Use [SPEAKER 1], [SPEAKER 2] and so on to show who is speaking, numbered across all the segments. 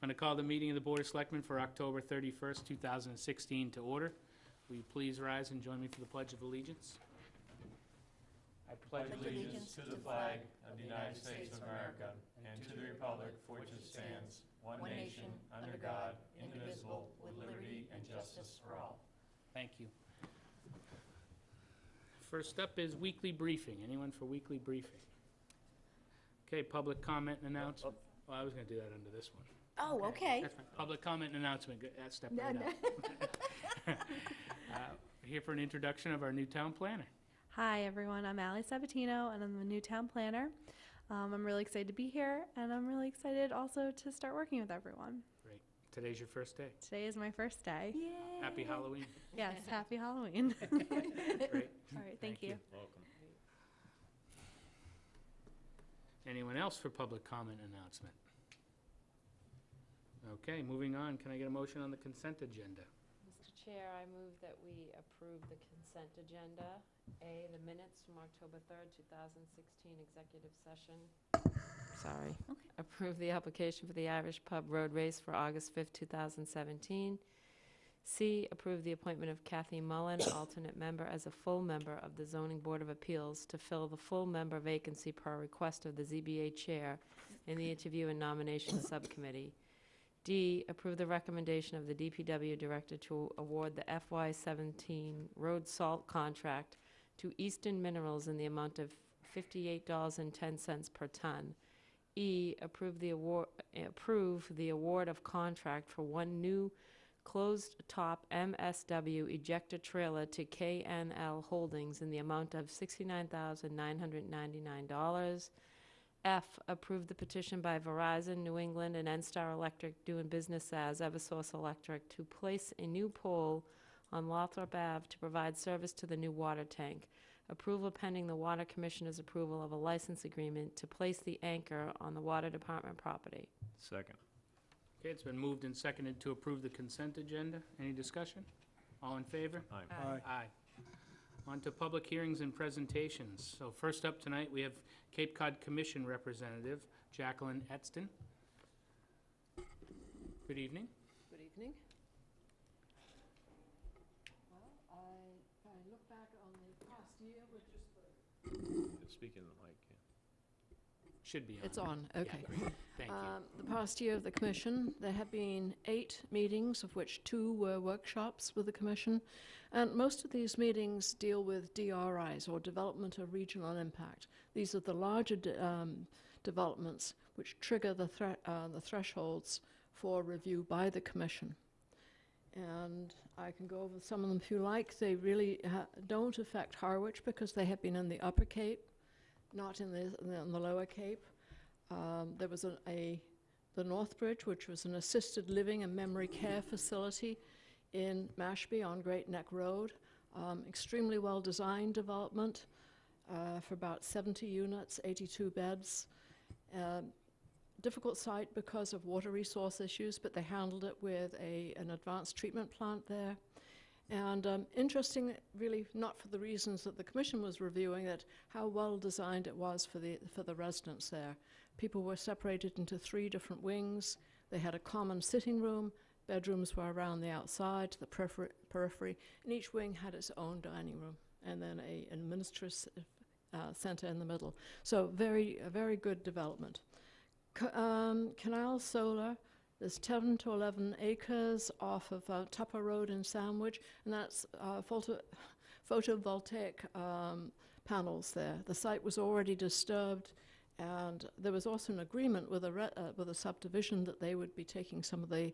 [SPEAKER 1] I'm going to call the meeting of the Board of Selectmen for October 31st, 2016 to order. Will you please rise and join me for the Pledge of Allegiance? I pledge
[SPEAKER 2] allegiance to the flag of the United States of America and to the republic for which it stands, one nation, under God, indivisible, with liberty and justice for all.
[SPEAKER 1] Thank you. First up is weekly briefing. Anyone for weekly briefing? Okay, public comment and announcement. Oh, I was going to do that under this one.
[SPEAKER 3] Oh, okay.
[SPEAKER 1] That's fine. Public comment and announcement. Step
[SPEAKER 3] No,
[SPEAKER 1] right
[SPEAKER 3] no.
[SPEAKER 1] up. Here for an introduction of our new town planner.
[SPEAKER 4] Hi everyone, I'm Allie Sabatino and I'm the new town planner. I'm really excited to be here and I'm really excited also to start working with everyone.
[SPEAKER 1] Great. Today's your first day.
[SPEAKER 4] Today is my first day.
[SPEAKER 3] Yay.
[SPEAKER 1] Happy Halloween.
[SPEAKER 4] Yes, happy Halloween.
[SPEAKER 1] Great.
[SPEAKER 4] All right, thank you.
[SPEAKER 2] Welcome.
[SPEAKER 1] Anyone else for public comment announcement? Okay, moving on. Can I get a motion on the consent agenda?
[SPEAKER 5] Mr. Chair, I move that we approve the consent agenda. A, the minutes from October 3rd, 2016 executive session. Sorry.
[SPEAKER 3] Okay.
[SPEAKER 5] Approve the application for the Irish Pub Road Race for August 5th, 2017. C, approve the appointment of Kathy Mullen, alternate member, as a full member of the Zoning Board of Appeals to fill the full member vacancy per request of the ZBA Chair in the Interview and Nomination Subcommittee. D, approve the recommendation of the DPW Director to award the FY17 road salt contract to Eastern Minerals in the amount of $58.10 per ton. E, approve the award of contract for one new closed-top MSW ejector trailer to KNL Holdings in the amount of $69,999. F, approve the petition by Verizon, New England, and NStar Electric doing business as Eversource Electric to place a new pole on Lothrop Ave to provide service to the new water tank. Approval pending the Water Commissioner's approval of a license agreement to place the anchor on the Water Department property.
[SPEAKER 2] Second.
[SPEAKER 1] Okay, it's been moved and seconded to approve the consent agenda. Any discussion? All in favor?
[SPEAKER 2] Aye.
[SPEAKER 1] Aye. On to public hearings and presentations. So first up tonight, we have Cape Cod Commission Representative Jacqueline Edston. Good evening.
[SPEAKER 5] Good evening. Well, I look back on the past year, which is
[SPEAKER 2] Speaking of the mic,
[SPEAKER 1] Should be on.
[SPEAKER 5] It's on, okay.
[SPEAKER 1] Yeah, great. Thank you.
[SPEAKER 5] The past year of the Commission, there have been 8 meetings, of which 2 were workshops with the Commission. And most of these meetings deal with DRIs, or Development of Regional Impact. These are the larger developments which trigger the thresholds for review by the Commission. And I can go over some of them if you like. They really don't affect Harwich because they have been in the Upper Cape, not in the Lower Cape. There was the North Bridge, which was an assisted living and memory care facility in Mashpee on Great Neck Road. Extremely well-designed development for about 70 units, 82 beds. Difficult site because of water resource issues, but they handled it with an advanced treatment plant there. And interesting, really not for the reasons that the Commission was reviewing it, how well designed it was for the residents there. People were separated into 3 different wings. They had a common sitting room. Bedrooms were around the outside, to the periphery, and each wing had its own dining room, and then an administrative center in the middle. So a very good development. Canal Solar, there's 10 to 11 acres off of Tupper Road in Sandwich, and that's photovoltaic panels there. The site was already disturbed, and there was also an agreement with a subdivision that they would be taking some of the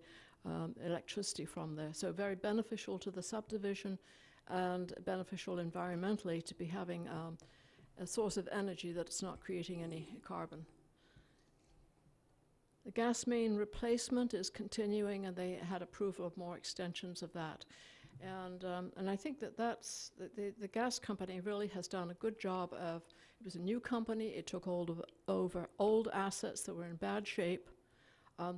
[SPEAKER 5] electricity from there. So very beneficial to the subdivision and beneficial environmentally to be having a source of energy that's not creating any carbon. The gas main replacement is continuing, and they had approval of more extensions of that. And I think that's the gas company really has done a good job of. It was a new company. It took over old assets that were in bad shape.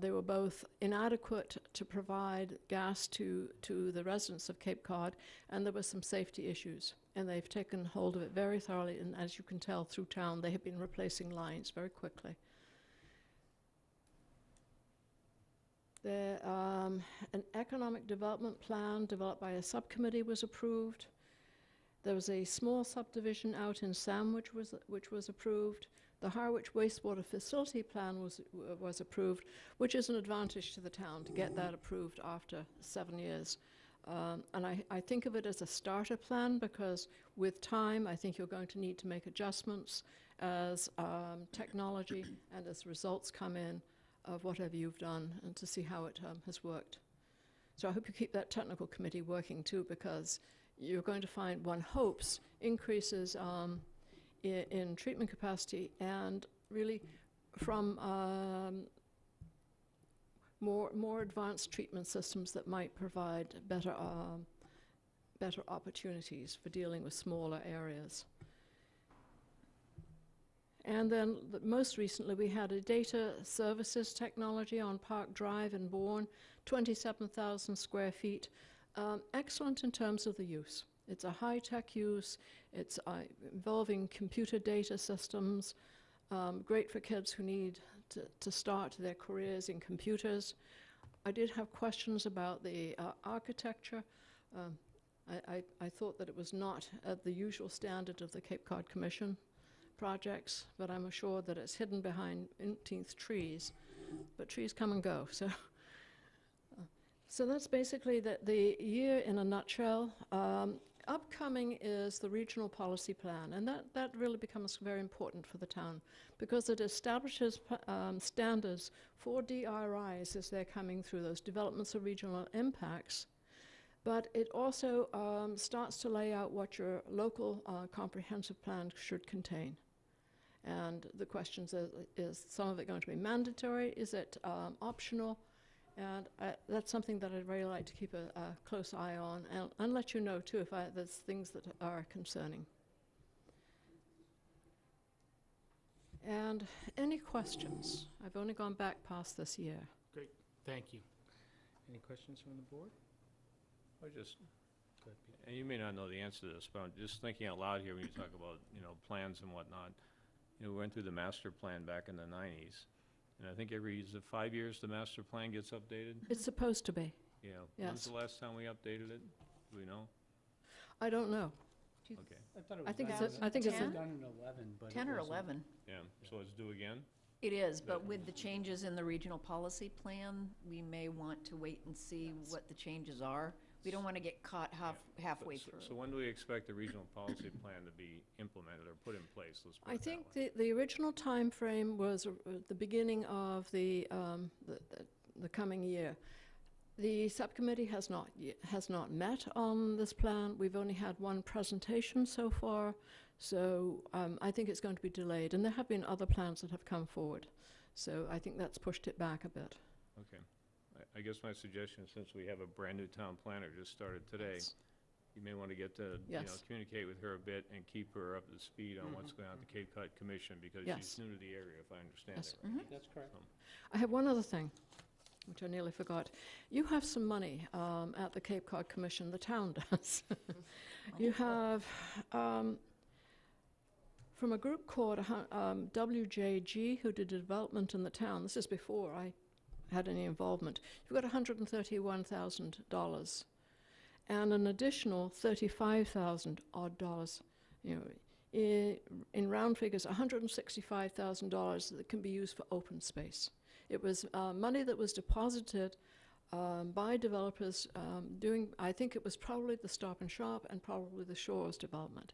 [SPEAKER 5] They were both inadequate to provide gas to the residents of Cape Cod, and there were some safety issues. And they've taken hold of it very thoroughly, and as you can tell through town, they have been replacing lines very quickly. An economic development plan developed by a subcommittee was approved. There was a small subdivision out in Sandwich which was approved. The Harwich wastewater facility plan was approved, which is an advantage to the town to get that approved after 7 years. And I think of it as a starter plan because with time, I think you're going to need to make adjustments as technology and as results come in of whatever you've done and to see how it has worked. So I hope you keep that technical committee working too, because you're going to find, one hopes, increases in treatment capacity and really from more advanced treatment systems that might provide better opportunities for dealing with smaller areas. And then most recently we had a data services technology on Park Drive in Bourne, 27,000 square feet. Excellent in terms of the use. It's a high-tech use. It's involving computer data systems, great for kids who need to start their careers in computers. I did have questions about the architecture. I thought that it was not at the usual standard of the Cape Cod Commission projects, but I'm assured that it's hidden behind umpteenth trees. But trees come and go, so that's basically the year in a nutshell. Upcoming is the regional policy plan, and that really becomes very important for the town because it establishes standards for DRIs as they're coming through, those developments of regional impacts. But it also starts to lay out what your local comprehensive plan should contain. And the questions is some of it going to be mandatory? Is it optional? And that's something that I'd really like to keep a close eye on and let you know, too, if there's things that are concerning. And any questions? I've only gone back past this year.
[SPEAKER 1] Great, thank you. Any questions from the board?
[SPEAKER 2] I just,
[SPEAKER 1] Go ahead, Peter.
[SPEAKER 2] and you may not know the answer to this, but I'm just thinking out loud here when you talk about, plans and whatnot. We went through the master plan back in the 90s, and I think every 5 years the master plan gets updated.
[SPEAKER 5] It's supposed to be.
[SPEAKER 2] Yeah.
[SPEAKER 5] Yes.
[SPEAKER 2] When's the last time we updated it? Do we know?
[SPEAKER 5] I don't know.
[SPEAKER 2] Okay.
[SPEAKER 1] I thought it
[SPEAKER 5] I think
[SPEAKER 1] was
[SPEAKER 5] it's I think it's
[SPEAKER 1] done in 11, but
[SPEAKER 3] 10
[SPEAKER 1] it
[SPEAKER 3] or
[SPEAKER 1] wasn't.
[SPEAKER 3] 11.
[SPEAKER 2] Yeah, so it's due again?
[SPEAKER 3] It is, but with the changes in the regional policy plan, we may want to wait and see what the changes are. We don't want to get caught halfway
[SPEAKER 2] So
[SPEAKER 3] through.
[SPEAKER 2] when do we expect the regional policy plan to be implemented or put in place? Let's put
[SPEAKER 5] I
[SPEAKER 2] it that
[SPEAKER 5] think
[SPEAKER 2] way.
[SPEAKER 5] the original time frame was the beginning of the coming year. The subcommittee has not met on this plan. We've only had one presentation so far, so I think it's going to be delayed. And there have been other plans that have come forward, so I think that's pushed it back a bit.
[SPEAKER 2] Okay. I guess my suggestion, since we have a brand-new town planner just started today, you may want to get to,
[SPEAKER 5] Yes.
[SPEAKER 2] communicate with her a bit and keep her up to speed on what's going on at the Cape Cod Commission, because
[SPEAKER 5] Yes.
[SPEAKER 2] she's new to the area, if I understand
[SPEAKER 5] Yes.
[SPEAKER 2] it right.
[SPEAKER 1] That's correct.
[SPEAKER 5] I have one other thing, which I nearly forgot. You have some money at the Cape Cod Commission, the town does. You have, from a group called WJG, who did development in the town, this is before I had any involvement, you've got $131,000 and an additional $35,000 odd dollars, in round figures, $165,000 that can be used for open space. It was money that was deposited by developers I think it was probably the Stop and Shop and probably the Shores development.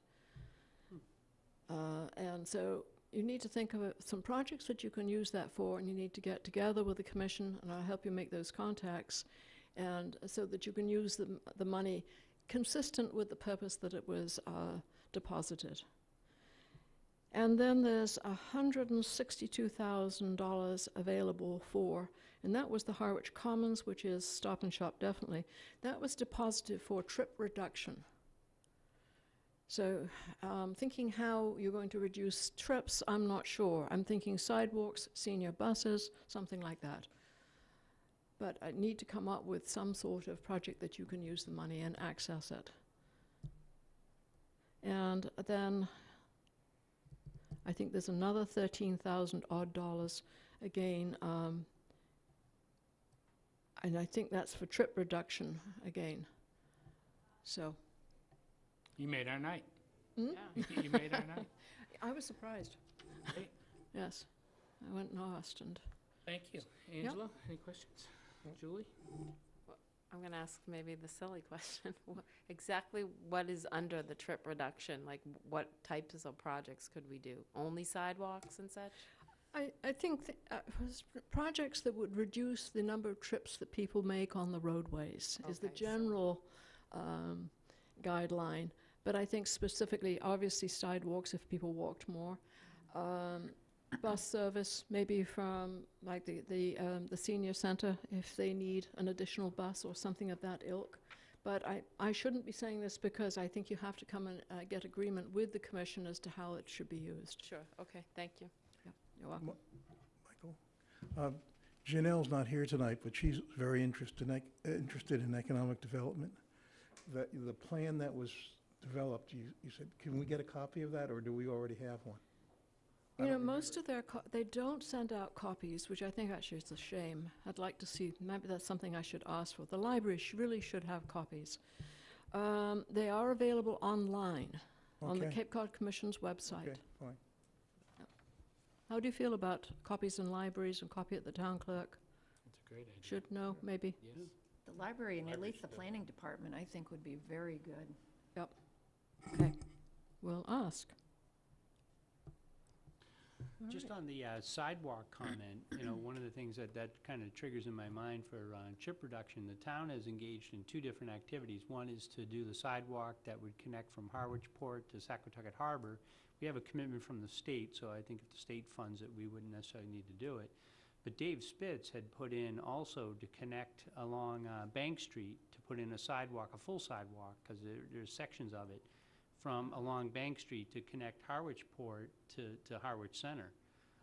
[SPEAKER 5] And so you need to think of some projects that you can use that for, and you need to get together with the commission, and I'll help you make those contacts, and so that you can use the money consistent with the purpose that it was deposited. And then there's $162,000 available for, and that was the Harwich Commons, which is Stop and Shop definitely. That was deposited for trip reduction. So thinking how you're going to reduce trips, I'm not sure. I'm thinking sidewalks, senior buses, something like that. But I need to come up with some sort of project that you can use the money and access it. And then I think there's another $13,000 odd again And I think that's for trip reduction again. So,
[SPEAKER 1] You made our night.
[SPEAKER 5] Hmm?
[SPEAKER 1] You made our night.
[SPEAKER 5] I was surprised.
[SPEAKER 1] Great.
[SPEAKER 5] Yes, I went and asked, and
[SPEAKER 1] Thank you. Angela, any questions? Julie?
[SPEAKER 6] I'm going to ask maybe the silly question. Exactly what is under the trip reduction? Like, what types of projects could we do? Only sidewalks and such?
[SPEAKER 5] I think projects that would reduce the number of trips that people make on the roadways is the
[SPEAKER 6] Okay, so-
[SPEAKER 5] general guideline. But I think specifically, obviously, sidewalks if people walked more. Bus service, maybe from like the senior center, if they need an additional bus or something of that ilk. But I shouldn't be saying this because I think you have to come and get agreement with the commission as to how it should be used.
[SPEAKER 6] Sure, okay, thank you.
[SPEAKER 5] You're welcome.
[SPEAKER 7] Michael, Janelle's not here tonight, but she's very interested in economic development. The plan that was developed, you said, can we get a copy of that, or do we already have one? I
[SPEAKER 5] You know,
[SPEAKER 7] don't
[SPEAKER 5] most of they don't send out copies, which I think actually is a shame. I'd like to see, maybe that's something I should ask for. The library really should have copies. They are available online on the
[SPEAKER 7] Okay.
[SPEAKER 5] Cape Cod Commission's website.
[SPEAKER 7] Okay, fine.
[SPEAKER 5] How do you feel about copies in libraries and copy at the town clerk?
[SPEAKER 1] That's a great idea.
[SPEAKER 5] Should know, maybe?
[SPEAKER 1] Yes.
[SPEAKER 3] The library and at least the planning department, I think, would be very good.
[SPEAKER 5] Okay, we'll ask.
[SPEAKER 8] Just on the sidewalk comment, one of the things that kind of triggers in my mind for chip reduction, the town has engaged in two different activities. One is to do the sidewalk that would connect from Harwich Port to Saquatucket Harbor. We have a commitment from the state, so I think if the state funds it, we wouldn't necessarily need to do it. But Dave Spitz had put in also to connect along Bank Street, to put in a sidewalk, a full sidewalk, because there's sections of it, from along Bank Street to connect Harwich Port to Harwich Center.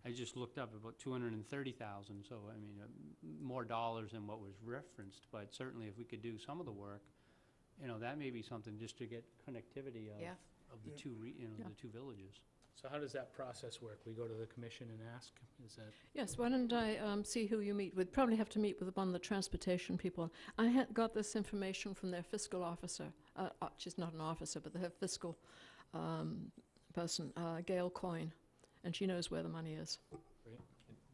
[SPEAKER 8] I just looked up about 230,000, so I mean, more dollars than what was referenced, but certainly if we could do some of the work, that may be something just to get connectivity of,
[SPEAKER 3] Yeah.
[SPEAKER 8] of the two, the two villages.
[SPEAKER 1] So how does that process work? We go to the commission and ask? Is that?
[SPEAKER 5] Yes, why don't I see who you meet with? Probably have to meet with one of the transportation people. I had got this information from their fiscal officer. She's not an officer, but their fiscal person, Gail Coyne, and she knows where the money is.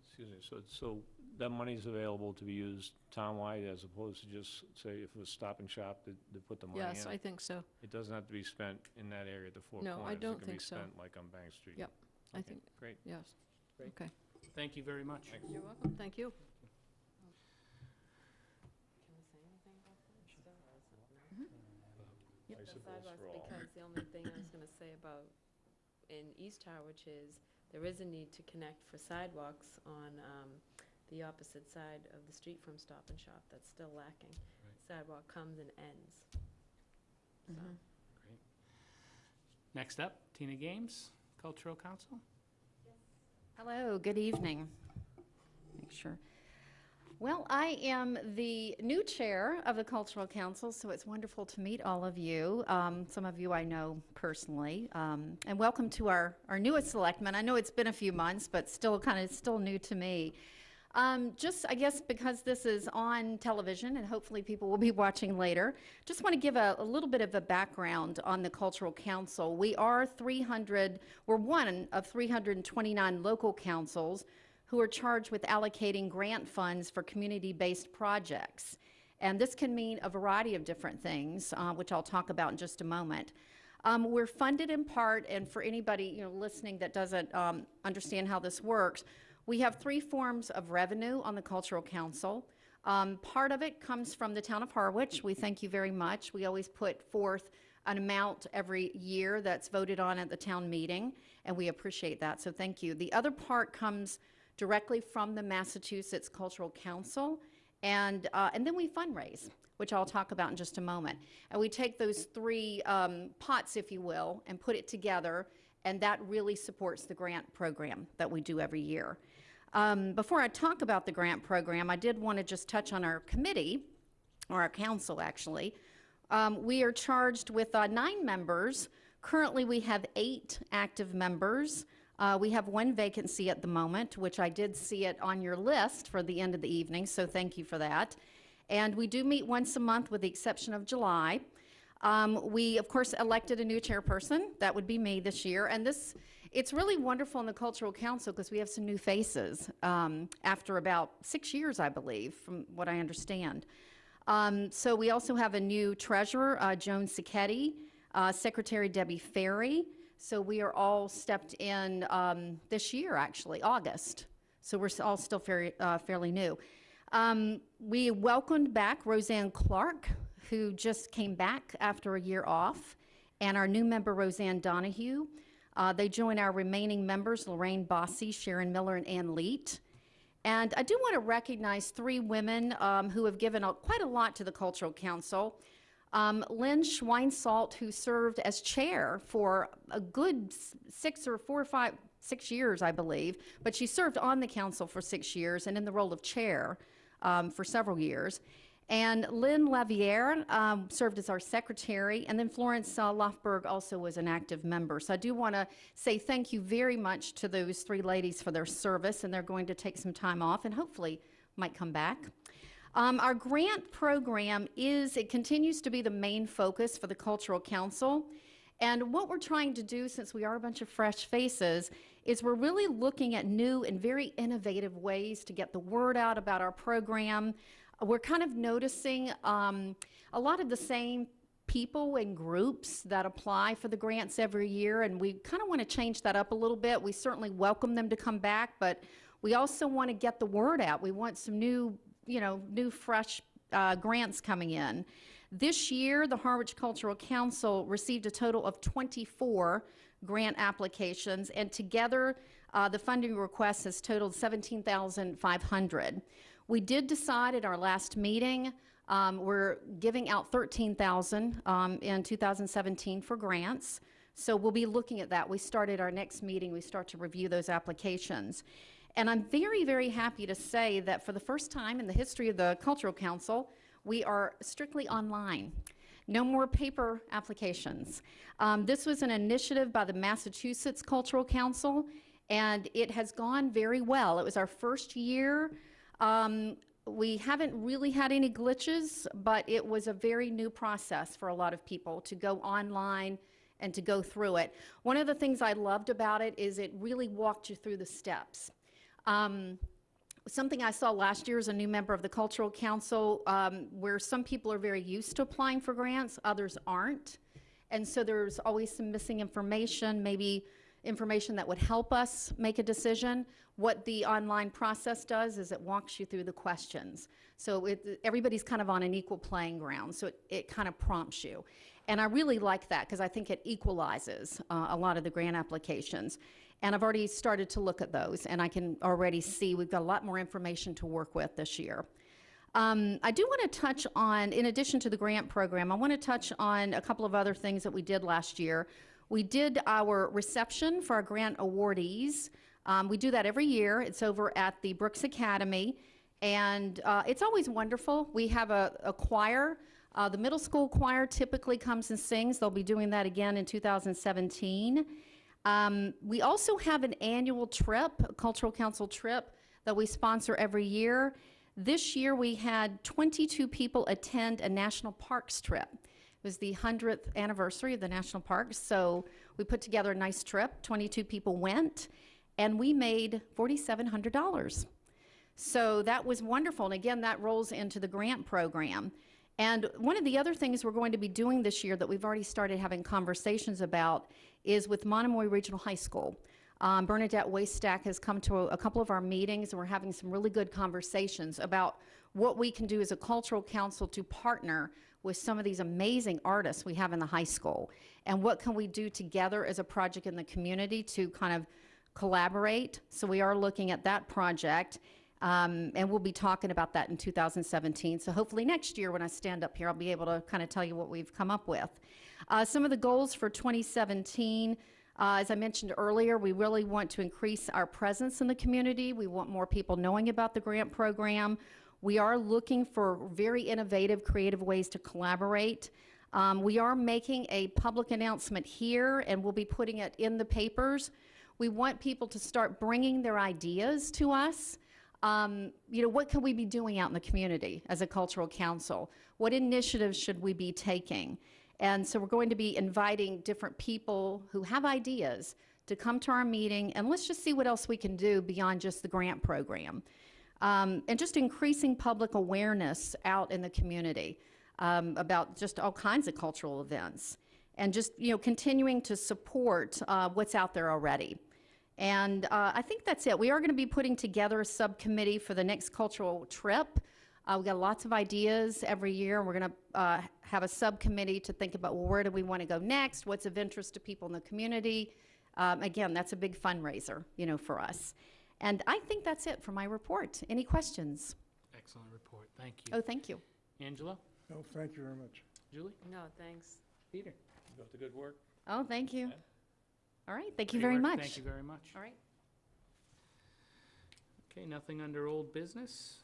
[SPEAKER 2] Excuse me, so that money's available to be used townwide as opposed to just, say, if it was Stop and Shop, to put the money in?
[SPEAKER 5] Yes, I think so.
[SPEAKER 2] It doesn't have to be spent in that area at the Four
[SPEAKER 5] No,
[SPEAKER 2] Corners?
[SPEAKER 5] I don't think
[SPEAKER 2] It can be
[SPEAKER 5] so.
[SPEAKER 2] spent like on Bank Street?
[SPEAKER 5] Yep, I
[SPEAKER 2] Okay,
[SPEAKER 5] think,
[SPEAKER 2] great.
[SPEAKER 5] yes.
[SPEAKER 1] Great.
[SPEAKER 5] Okay.
[SPEAKER 1] Thank you very much.
[SPEAKER 2] Thanks.
[SPEAKER 5] You're welcome, thank you.
[SPEAKER 6] Can we say anything about that still, or is it no?
[SPEAKER 2] Bicycles
[SPEAKER 6] The sidewalks,
[SPEAKER 2] for all.
[SPEAKER 6] because the only thing I was going to say about in East Harwich is there is a need to connect for sidewalks on the opposite side of the street from Stop and Shop. That's still lacking.
[SPEAKER 1] Right.
[SPEAKER 6] Sidewalk comes and ends. So.
[SPEAKER 3] Mhm.
[SPEAKER 1] Great. Next up, Tina Games, Cultural Council.
[SPEAKER 9] Hello, good evening. Make sure. Well, I am the new chair of the Cultural Council, so it's wonderful to meet all of you. Some of you I know personally. And welcome to our newest selectman. I know it's been a few months, but still new to me. Just, I guess, because this is on television and hopefully people will be watching later, just want to give a little bit of a background on the Cultural Council. We're one of 329 local councils who are charged with allocating grant funds for community-based projects. And this can mean a variety of different things, which I'll talk about in just a moment. We're funded in part, and for anybody listening that doesn't understand how this works, we have three forms of revenue on the Cultural Council. Part of it comes from the town of Harwich. We thank you very much. We always put forth an amount every year that's voted on at the town meeting, and we appreciate that, so thank you. The other part comes directly from the Massachusetts Cultural Council, and then we fundraise, which I'll talk about in just a moment. And we take those three pots, if you will, and put it together, and that really supports the grant program that we do every year. Before I talk about the grant program, I did want to just touch on our committee, or our council actually. We are charged with 9 members. Currently we have 8 active members. We have 1 vacancy at the moment, which I did see it on your list for the end of the evening, so thank you for that. And we do meet once a month with the exception of July. We, of course, elected a new chairperson. That would be me this year. And it's really wonderful in the Cultural Council because we have some new faces after about 6 years, I believe, from what I understand. So we also have a new treasurer, Joan Sacchetti, Secretary Debbie Ferry. So we are all stepped in this year, actually, August. So we're all still fairly new. We welcomed back Roseanne Clark, who just came back after a year off, and our new member, Roseanne Donahue. They join our remaining members, Lorraine Bossy, Sharon Miller, and Ann Leet. And I do want to recognize 3 women who have given quite a lot to the Cultural Council. Lynn Schweinsalt, who served as chair for a good 6 years, I believe, but she served on the council for 6 years and in the role of chair for several years. And Lynn Laviere served as our secretary, and then Florence Lofberg also was an active member. So I do want to say thank you very much to those 3 ladies for their service, and they're going to take some time off and hopefully might come back. Our grant program it continues to be the main focus for the Cultural Council. And what we're trying to do, since we are a bunch of fresh faces, is we're really looking at new and very innovative ways to get the word out about our program. We're kind of noticing a lot of the same people and groups that apply for the grants every year, and we kind of want to change that up a little bit. We certainly welcome them to come back, but we also want to get the word out. We want some new fresh grants coming in. This year, the Harwich Cultural Council received a total of 24 grant applications, and together the funding request has totaled $17,500. We did decide at our last meeting we're giving out $13,000 in 2017 for grants, so we'll be looking at that. We started our next meeting, we start to review those applications. And I'm very, very happy to say that for the first time in the history of the Cultural Council, we are strictly online. No more paper applications. This was an initiative by the Massachusetts Cultural Council, and it has gone very well. It was our first year. We haven't really had any glitches, but it was a very new process for a lot of people to go online and to go through it. One of the things I loved about it is it really walked you through the steps. Something I saw last year as a new member of the Cultural Council, where some people are very used to applying for grants, others aren't. And so there's always some missing information, maybe information that would help us make a decision. What the online process does is it walks you through the questions. So everybody's kind of on an equal playing ground, so it kind of prompts you. And I really like that because I think it equalizes a lot of the grant applications. And I've already started to look at those, and I can already see we've got a lot more information to work with this year. I do want to touch on, in addition to the grant program, I want to touch on a couple of other things that we did last year. We did our reception for our grant awardees. We do that every year. It's over at the Brooks Academy, and it's always wonderful. We have a choir. The middle school choir typically comes and sings. They'll be doing that again in 2017. We also have an annual trip, a Cultural Council trip, that we sponsor every year. This year we had 22 people attend a National Parks trip. It was the 100th anniversary of the National Parks, so we put together a nice trip. 22 people went, and we made $4,700. So that was wonderful, and again, that rolls into the grant program. And one of the other things we're going to be doing this year that we've already started having conversations about is with Monomoy Regional High School. Bernadette Waystack has come to a couple of our meetings, and we're having some really good conversations about what we can do as a cultural council to partner with some of these amazing artists we have in the high school. And what can we do together as a project in the community to kind of collaborate? So we are looking at that project. And we'll be talking about that in 2017. So hopefully next year when I stand up here, I'll be able to kind of tell you what we've come up with. Some of the goals for 2017, as I mentioned earlier, we really want to increase our presence in the community. We want more people knowing about the grant program. We are looking for very innovative, creative ways to collaborate. We are making a public announcement here, and we'll be putting it in the papers. We want people to start bringing their ideas to us. what can we be doing out in the community as a cultural council? What initiatives should we be taking? And so we're going to be inviting different people who have ideas to come to our meeting, and let's just see what else we can do beyond just the grant program. And just increasing public awareness out in the community about just all kinds of cultural events. And just, continuing to support what's out there already. And I think that's it. We are going to be putting together a subcommittee for the next cultural trip. We've got lots of ideas every year. We're going to have a subcommittee to think about, well, where do we want to go next? What's of interest to people in the community? Again, that's a big fundraiser, for us. And I think that's it for my report. Any questions?
[SPEAKER 1] Excellent report. Thank you.
[SPEAKER 9] Oh, thank you.
[SPEAKER 1] Angela?
[SPEAKER 7] No, thank you very much.
[SPEAKER 1] Julie?
[SPEAKER 6] No, thanks.
[SPEAKER 1] Peter?
[SPEAKER 2] Keep up the good work.
[SPEAKER 9] Oh, thank you.
[SPEAKER 2] Yeah.
[SPEAKER 9] All right, thank you
[SPEAKER 1] Great
[SPEAKER 9] very
[SPEAKER 1] work.
[SPEAKER 9] much.
[SPEAKER 1] Thank you very much.
[SPEAKER 9] All right.
[SPEAKER 1] Okay, nothing under old business.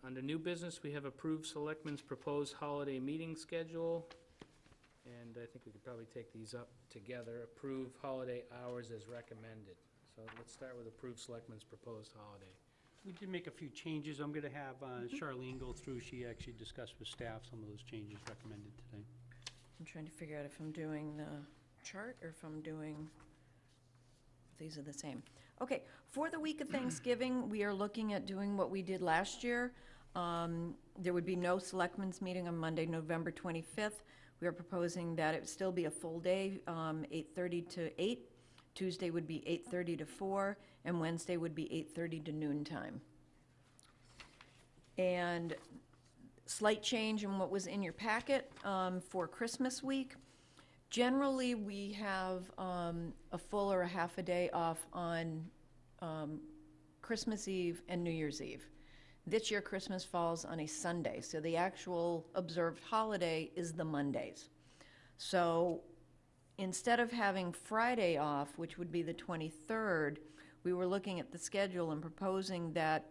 [SPEAKER 1] Under new business, we have approved Selectmen's proposed holiday meeting schedule. And I think we could probably take these up together. Approve holiday hours as recommended. So let's start with approved Selectmen's proposed holiday.
[SPEAKER 8] We did make a few changes. I'm going to have Charlene go through. She actually discussed with staff some of those changes recommended today.
[SPEAKER 3] I'm trying to figure out if I'm doing the chart or if I'm doing, these are the same. Okay, for the week of Thanksgiving, we are looking at doing what we did last year. There would be no selectmen's meeting on Monday, November 25th. We are proposing that it still be a full day, 8:30 to 8. Tuesday would be 8:30 to 4, and Wednesday would be 8:30 to noon time. And slight change in what was in your packet for Christmas week. Generally, we have a full or a half a day off on Christmas Eve and New Year's Eve. This year, Christmas falls on a Sunday, so the actual observed holiday is the Mondays. So instead of having Friday off, which would be the 23rd, we were looking at the schedule and proposing that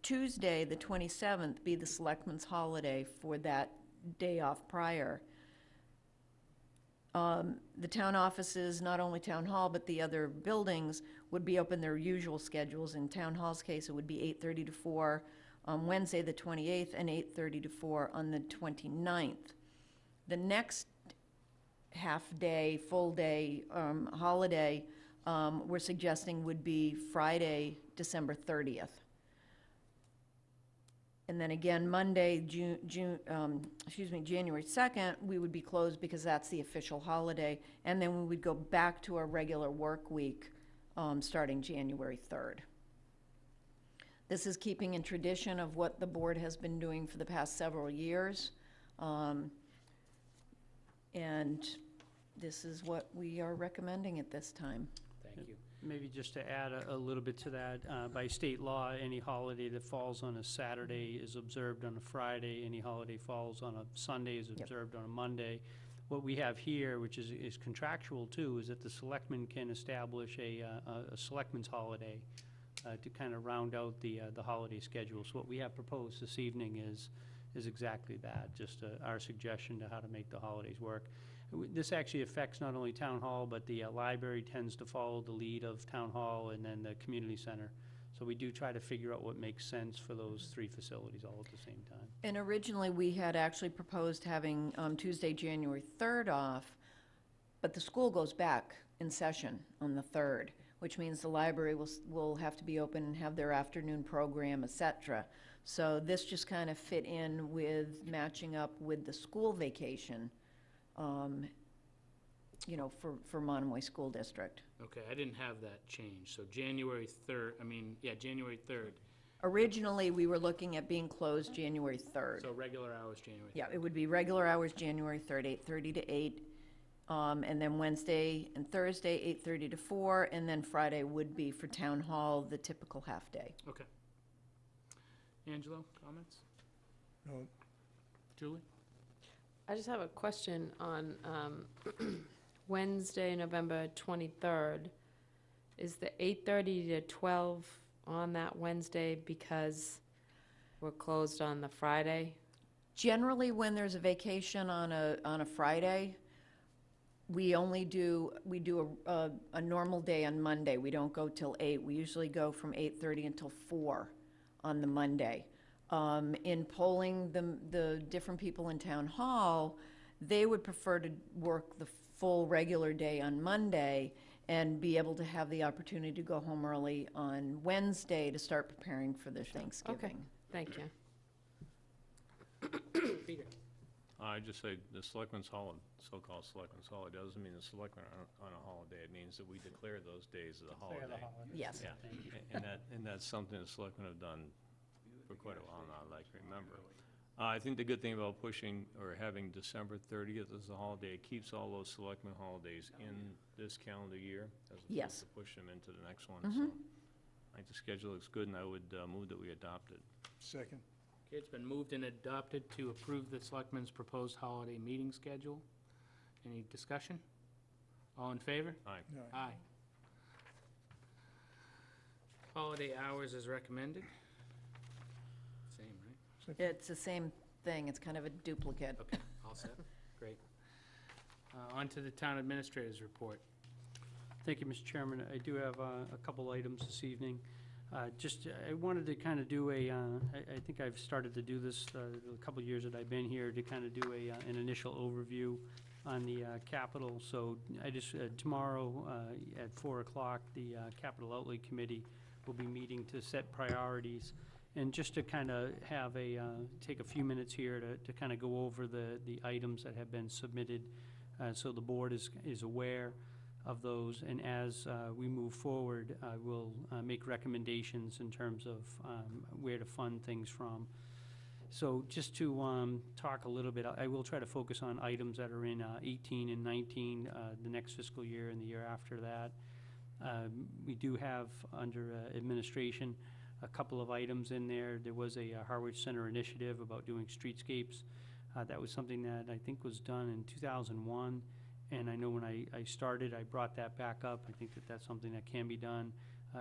[SPEAKER 3] Tuesday, the 27th, be the Selectmen's holiday for that day off prior. The town offices, not only Town Hall, but the other buildings, would be open their usual schedules. In Town Hall's case, it would be 8:30 to 4 on Wednesday, the 28th, and 8:30 to 4 on the 29th. The next half-day, full-day holiday we're suggesting would be Friday, December 30th. And then again, Monday, January 2nd, we would be closed because that's the official holiday. And then we would go back to our regular work week starting January 3rd. This is keeping in tradition of what the board has been doing for the past several years. And this is what we are recommending at this time.
[SPEAKER 1] Thank you.
[SPEAKER 8] Maybe just to add a little bit to that, by state law, any holiday that falls on a Saturday is observed on a Friday. Any holiday falls on a Sunday is observed on a Monday. What we have here, which is contractual too, is that the selectmen can establish a selectmen's holiday to kind of round out the holiday schedule. So what we have proposed this evening is exactly that, just our suggestion to how to make the holidays work. This actually affects not only Town Hall, but the library tends to follow the lead of Town Hall and then the community center. So we do try to figure out what makes sense for those three facilities all at the same time.
[SPEAKER 3] And originally, we had actually proposed having Tuesday, January 3rd off, but the school goes back in session on the 3rd, which means the library will have to be open and have their afternoon program, et cetera. So this just kind of fit in with matching up with the school vacation, for Monomoy School District.
[SPEAKER 1] Okay, I didn't have that change. So January 3rd, January 3rd.
[SPEAKER 3] Originally, we were looking at being closed January 3rd.
[SPEAKER 1] So regular hours, January 3rd.
[SPEAKER 3] Yeah, it would be regular hours, January 3rd, 8:30 to 8. And then Wednesday and Thursday, 8:30 to 4. And then Friday would be for Town Hall, the typical half-day.
[SPEAKER 1] Okay. Angelo, comments?
[SPEAKER 7] No,
[SPEAKER 1] Julie?
[SPEAKER 6] I just have a question on Wednesday, November 23rd. Is the 8:30 to 12 on that Wednesday because we're closed on the Friday?
[SPEAKER 3] Generally, when there's a vacation on a Friday, we do a normal day on Monday. We don't go till 8. We usually go from 8:30 until 4 on the Monday. In polling the different people in town hall, they would prefer to work the full regular day on Monday and be able to have the opportunity to go home early on Wednesday to start preparing for the Thanksgiving.
[SPEAKER 6] Thank you.
[SPEAKER 1] Peter?
[SPEAKER 2] I just say the selectmen's holiday, so-called selectmen's holiday, doesn't mean the selectmen are on a holiday. It means that we declare those days as a
[SPEAKER 8] Declare the
[SPEAKER 2] holiday.
[SPEAKER 8] holiday.
[SPEAKER 3] Yes.
[SPEAKER 2] Yeah, and that's something the selectmen have done for quite a while now, I'd like to remember. I think the good thing about pushing or having December 30th as a holiday, it keeps all those selectmen holidays in this calendar year as
[SPEAKER 3] Yes.
[SPEAKER 2] opposed to push them into the next one.
[SPEAKER 3] Mhm.
[SPEAKER 2] So I think the schedule looks good, and I would move that we adopt it.
[SPEAKER 7] Second.
[SPEAKER 1] Okay, it's been moved and adopted to approve the selectmen's proposed holiday meeting schedule. Any discussion? All in favor?
[SPEAKER 2] Aye.
[SPEAKER 1] Aye. Holiday hours as recommended. Same, right?
[SPEAKER 3] It's the same thing. It's kind of a duplicate.
[SPEAKER 1] Okay, all set. Great. On to the town administrator's report.
[SPEAKER 8] Thank you, Mr. Chairman. I do have a couple items this evening. I wanted to kind of do I think I've started to do this a couple years that I've been here, to kind of do an initial overview on the capital. So I just, tomorrow at 4 o'clock, the Capital Outlay Committee will be meeting to set priorities. And just to kind of have take a few minutes here to kind of go over the items that have been submitted, so the board is aware of those, and as we move forward, we'll make recommendations in terms of where to fund things from. So just to talk a little bit, I will try to focus on items that are in 18 and 19, the next fiscal year and the year after that. We do have under administration a couple of items in there. There was a Harwich Center initiative about doing streetscapes. That was something that I think was done in 2001. And I know when I started, I brought that back up. I think that that's something that can be done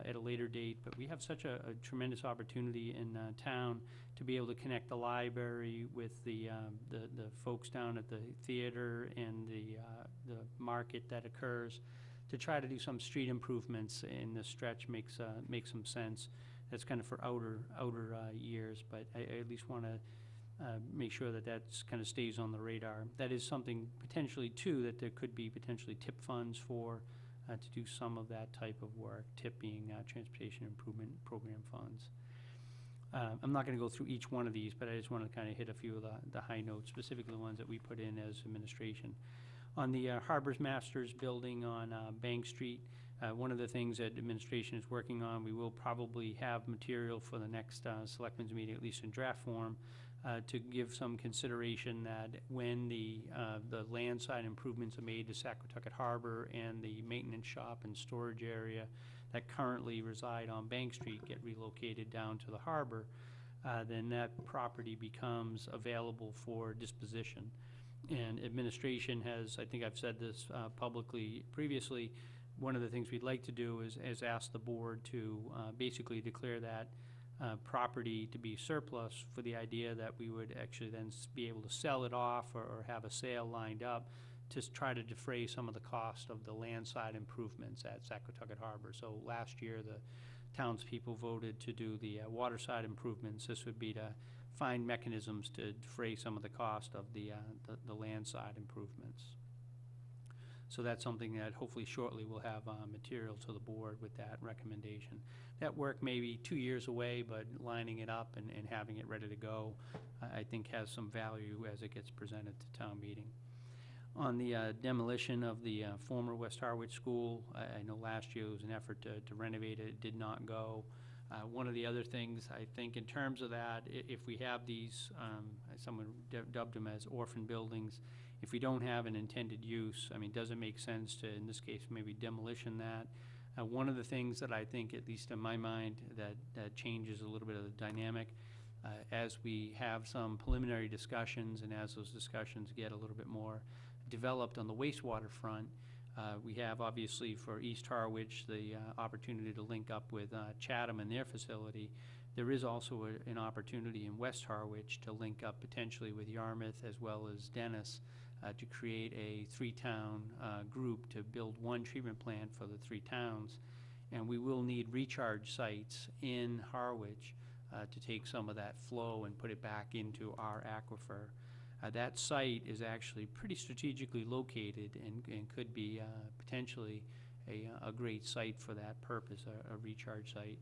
[SPEAKER 8] at a later date. But we have such a tremendous opportunity in town to be able to connect the library with the folks down at the theater and the market that occurs, to try to do some street improvements in the stretch makes some sense. That's kind of for outer years, but I at least want to make sure that that's kind of stays on the radar. That is something potentially, too, that there could be potentially TIP funds for, to do some of that type of work, TIP being Transportation Improvement Program funds. I'm not going to go through each one of these, but I just want to kind of hit a few of the high notes, specifically the ones that we put in as administration. On the Harbors Masters building on Bank Street, one of the things that administration is working on, we will probably have material for the next Selectmen's meeting, at least in draft form, to give some consideration that when the landside improvements are made to Saquatucket Harbor and the maintenance shop and storage area that currently reside on Bank Street get relocated down to the harbor, then that property becomes available for disposition. And administration has, I think I've said this publicly previously, one of the things we'd like to do is ask the board to basically declare that property to be surplus, for the idea that we would actually then be able to sell it off or have a sale lined up to try to defray some of the cost of the landside improvements at Saquatucket Harbor. So last year, the townspeople voted to do the waterside improvements. This would be to find mechanisms to defray some of the cost of the landside improvements. So that's something that hopefully shortly we'll have material to the board with that recommendation. That work may be 2 years away, but lining it up and having it ready to go, I think has some value as it gets presented to town meeting. On the demolition of the former West Harwich School, I know last year was an effort to renovate it. It did not go. One of the other things, I think, in terms of that, if we have these, someone dubbed them as orphan buildings, if we don't have an intended use, I mean, does it make sense to, in this case, maybe demolition that? One of the things that I think, at least in my mind, that changes a little bit of the dynamic, as we have some preliminary discussions and as those discussions get a little bit more developed on the wastewater front, we have obviously for East Harwich the opportunity to link up with Chatham and their facility. There is also an opportunity in West Harwich to link up potentially with Yarmouth as well as Dennis to create a three-town group to build one treatment plant for the 3 towns. And we will need recharge sites in Harwich to take some of that flow and put it back into our aquifer. That site is actually pretty strategically located and could be potentially a great site for that purpose, a recharge site.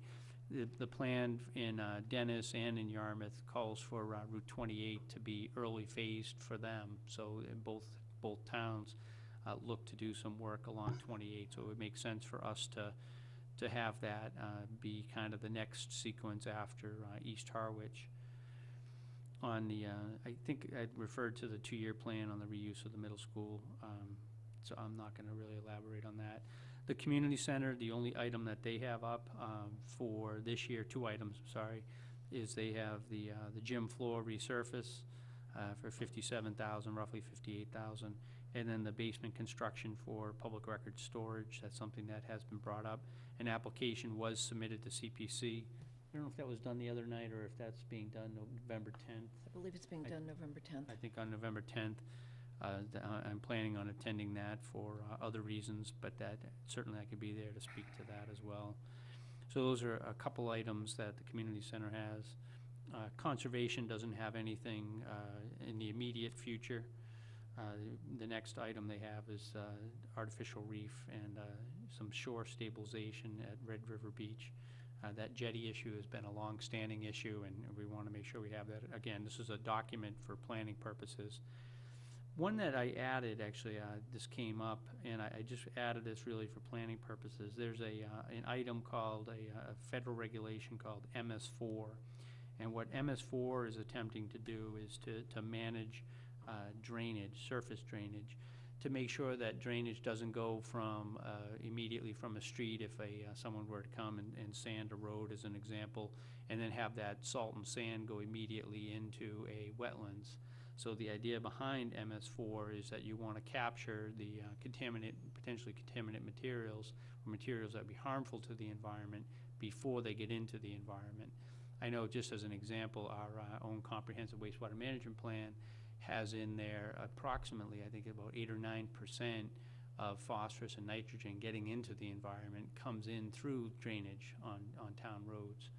[SPEAKER 8] The plan in Dennis and in Yarmouth calls for Route 28 to be early phased for them. So both towns look to do some work along 28. So it would make sense for us to have that be kind of the next sequence after East Harwich. On the, I think I referred to the 2-year plan on the reuse of the middle school, so I'm not going to really elaborate on that. The community center, the only item that they have up for this year, 2 items, sorry, is they have the gym floor resurface for $57,000, roughly $58,000, and then the basement construction for public record storage. That's something that has been brought up. An application was submitted to CPC. I don't know if that was done the other night or if that's being done November 10th.
[SPEAKER 3] I believe it's being done November 10th.
[SPEAKER 8] I think on November 10th. I'm planning on attending that for other reasons, but that certainly I could be there to speak to that as well. So those are a couple items that the community center has. Conservation doesn't have anything in the immediate future. The next item they have is artificial reef and some shore stabilization at Red River Beach. That jetty issue has been a long-standing issue, and we want to make sure we have that. Again, this is a document for planning purposes. One that I added, actually, this came up, and I just added this really for planning purposes. There's an item called a federal regulation called MS4, and what MS4 is attempting to do is to manage drainage, surface drainage, to make sure that drainage doesn't go from immediately from a street if someone were to come and sand a road, as an example, and then have that salt and sand go immediately into a wetlands. So the idea behind MS4 is that you want to capture the potentially contaminant materials, or materials that would be harmful to the environment before they get into the environment. I know, just as an example, our own comprehensive wastewater management plan has in there approximately, I think, about 8 or 9% of phosphorus and nitrogen getting into the environment comes in through drainage on town roads.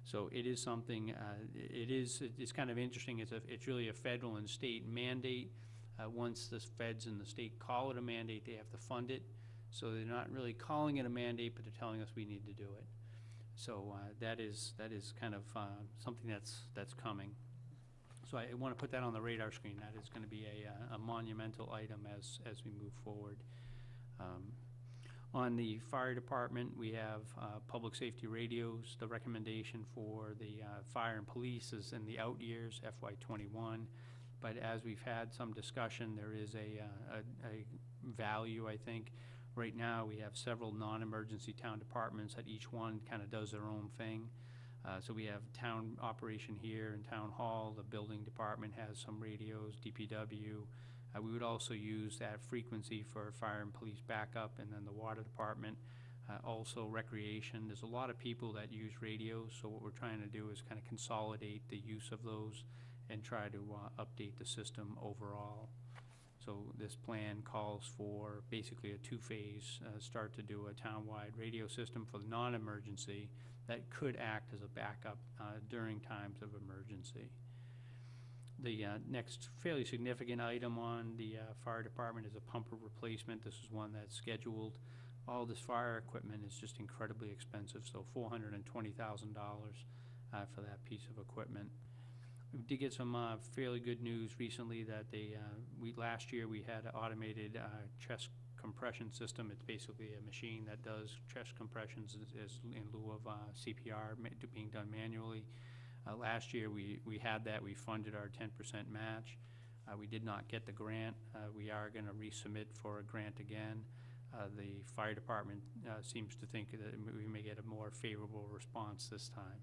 [SPEAKER 8] So it is something, it's kind of interesting. It's really a federal and state mandate. Once the feds and the state call it a mandate, they have to fund it. So they're not really calling it a mandate, but they're telling us we need to do it. So that is kind of something that's coming. So I want to put that on the radar screen. That is going to be a monumental item as we move forward. On the fire department, we have public safety radios. The recommendation for the fire and police is in the out years, FY21. But as we've had some discussion, there is a value, I think. Right now, we have several non-emergency town departments that each one kind of does their own thing. So we have town operation here in Town Hall. The building department has some radios, DPW. We would also use that frequency for fire and police backup, and then the water department, also recreation. There's a lot of people that use radios, so what we're trying to do is kind of consolidate the use of those and try to update the system overall. So this plan calls for basically a 2-phase start to do a town-wide radio system for the non-emergency that could act as a backup during times of emergency. The next fairly significant item on the fire department is a pumper replacement. This is one that's scheduled. All this fire equipment is just incredibly expensive, so $420,000 for that piece of equipment. We did get some fairly good news recently that last year we had an automated chest compression system. It's basically a machine that does chest compressions as in lieu of CPR being done manually. Last year we had that. We funded our 10% match. We did not get the grant. We are going to resubmit for a grant again. The fire department seems to think that we may get a more favorable response this time.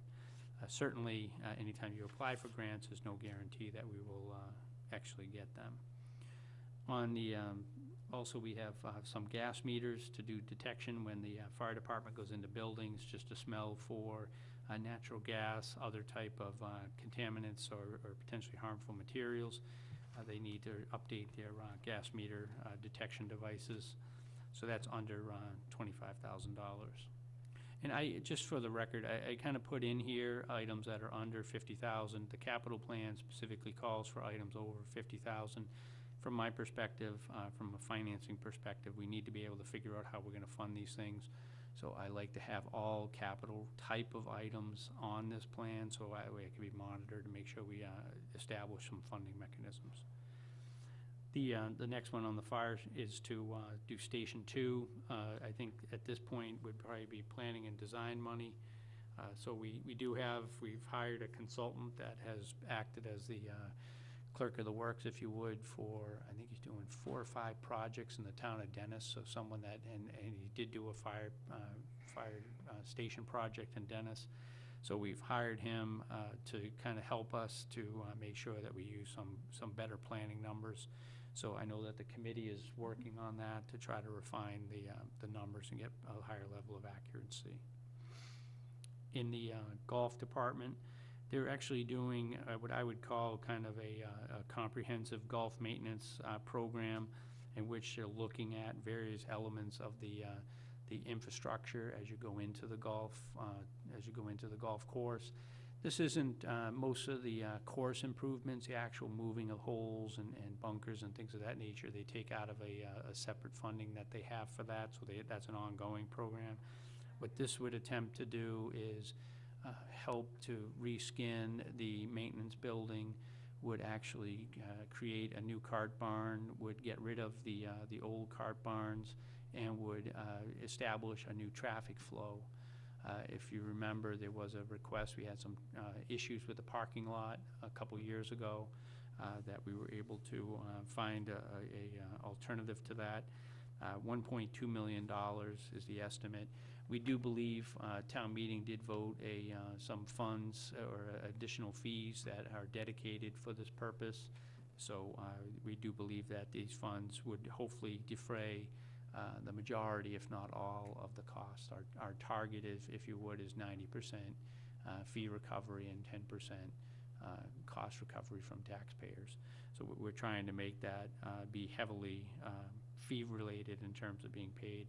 [SPEAKER 8] Certainly, anytime you apply for grants, there's no guarantee that we will actually get them. On the also, we have some gas meters to do detection when the fire department goes into buildings, just to smell for natural gas, other type of contaminants or potentially harmful materials. They need to update their gas meter detection devices. So that's under $25,000. And just for the record, I kind of put in here items that are under 50,000. The capital plan specifically calls for items over 50,000. From my perspective, from a financing perspective, we need to be able to figure out how we're going to fund these things. So I like to have all capital type of items on this plan, so that way it can be monitored to make sure we establish some funding mechanisms. The next one on the fire is to do Station 2. I think at this point would probably be planning and design money. So we've hired a consultant that has acted as the clerk of the works, if you would, for, I think he's doing 4 or 5 projects in the town of Dennis. So someone that, and he did do a fire station project in Dennis. So we've hired him to kind of help us to make sure that we use some better planning numbers. So I know that the committee is working on that to try to refine the numbers and get a higher level of accuracy. In the golf department, they're actually doing what I would call kind of a comprehensive golf maintenance program, in which they're looking at various elements of the infrastructure as you go into the golf course. This isn't most of the course improvements, the actual moving of holes and bunkers and things of that nature. They take out of a separate funding that they have for that, so that's an ongoing program. What this would attempt to do is help to reskin the maintenance building, would actually create a new cart barn, would get rid of the old cart barns, and would establish a new traffic flow. If you remember, there was a request, we had some issues with the parking lot a couple years ago that we were able to find a alternative to that. $1.2 million is the estimate. We do believe town meeting did vote some funds or additional fees that are dedicated for this purpose. So we do believe that these funds would hopefully defray the majority, if not all, of the costs. Our target is, if you would, is 90% fee recovery and 10% cost recovery from taxpayers. So we're trying to make that be heavily fee-related in terms of being paid.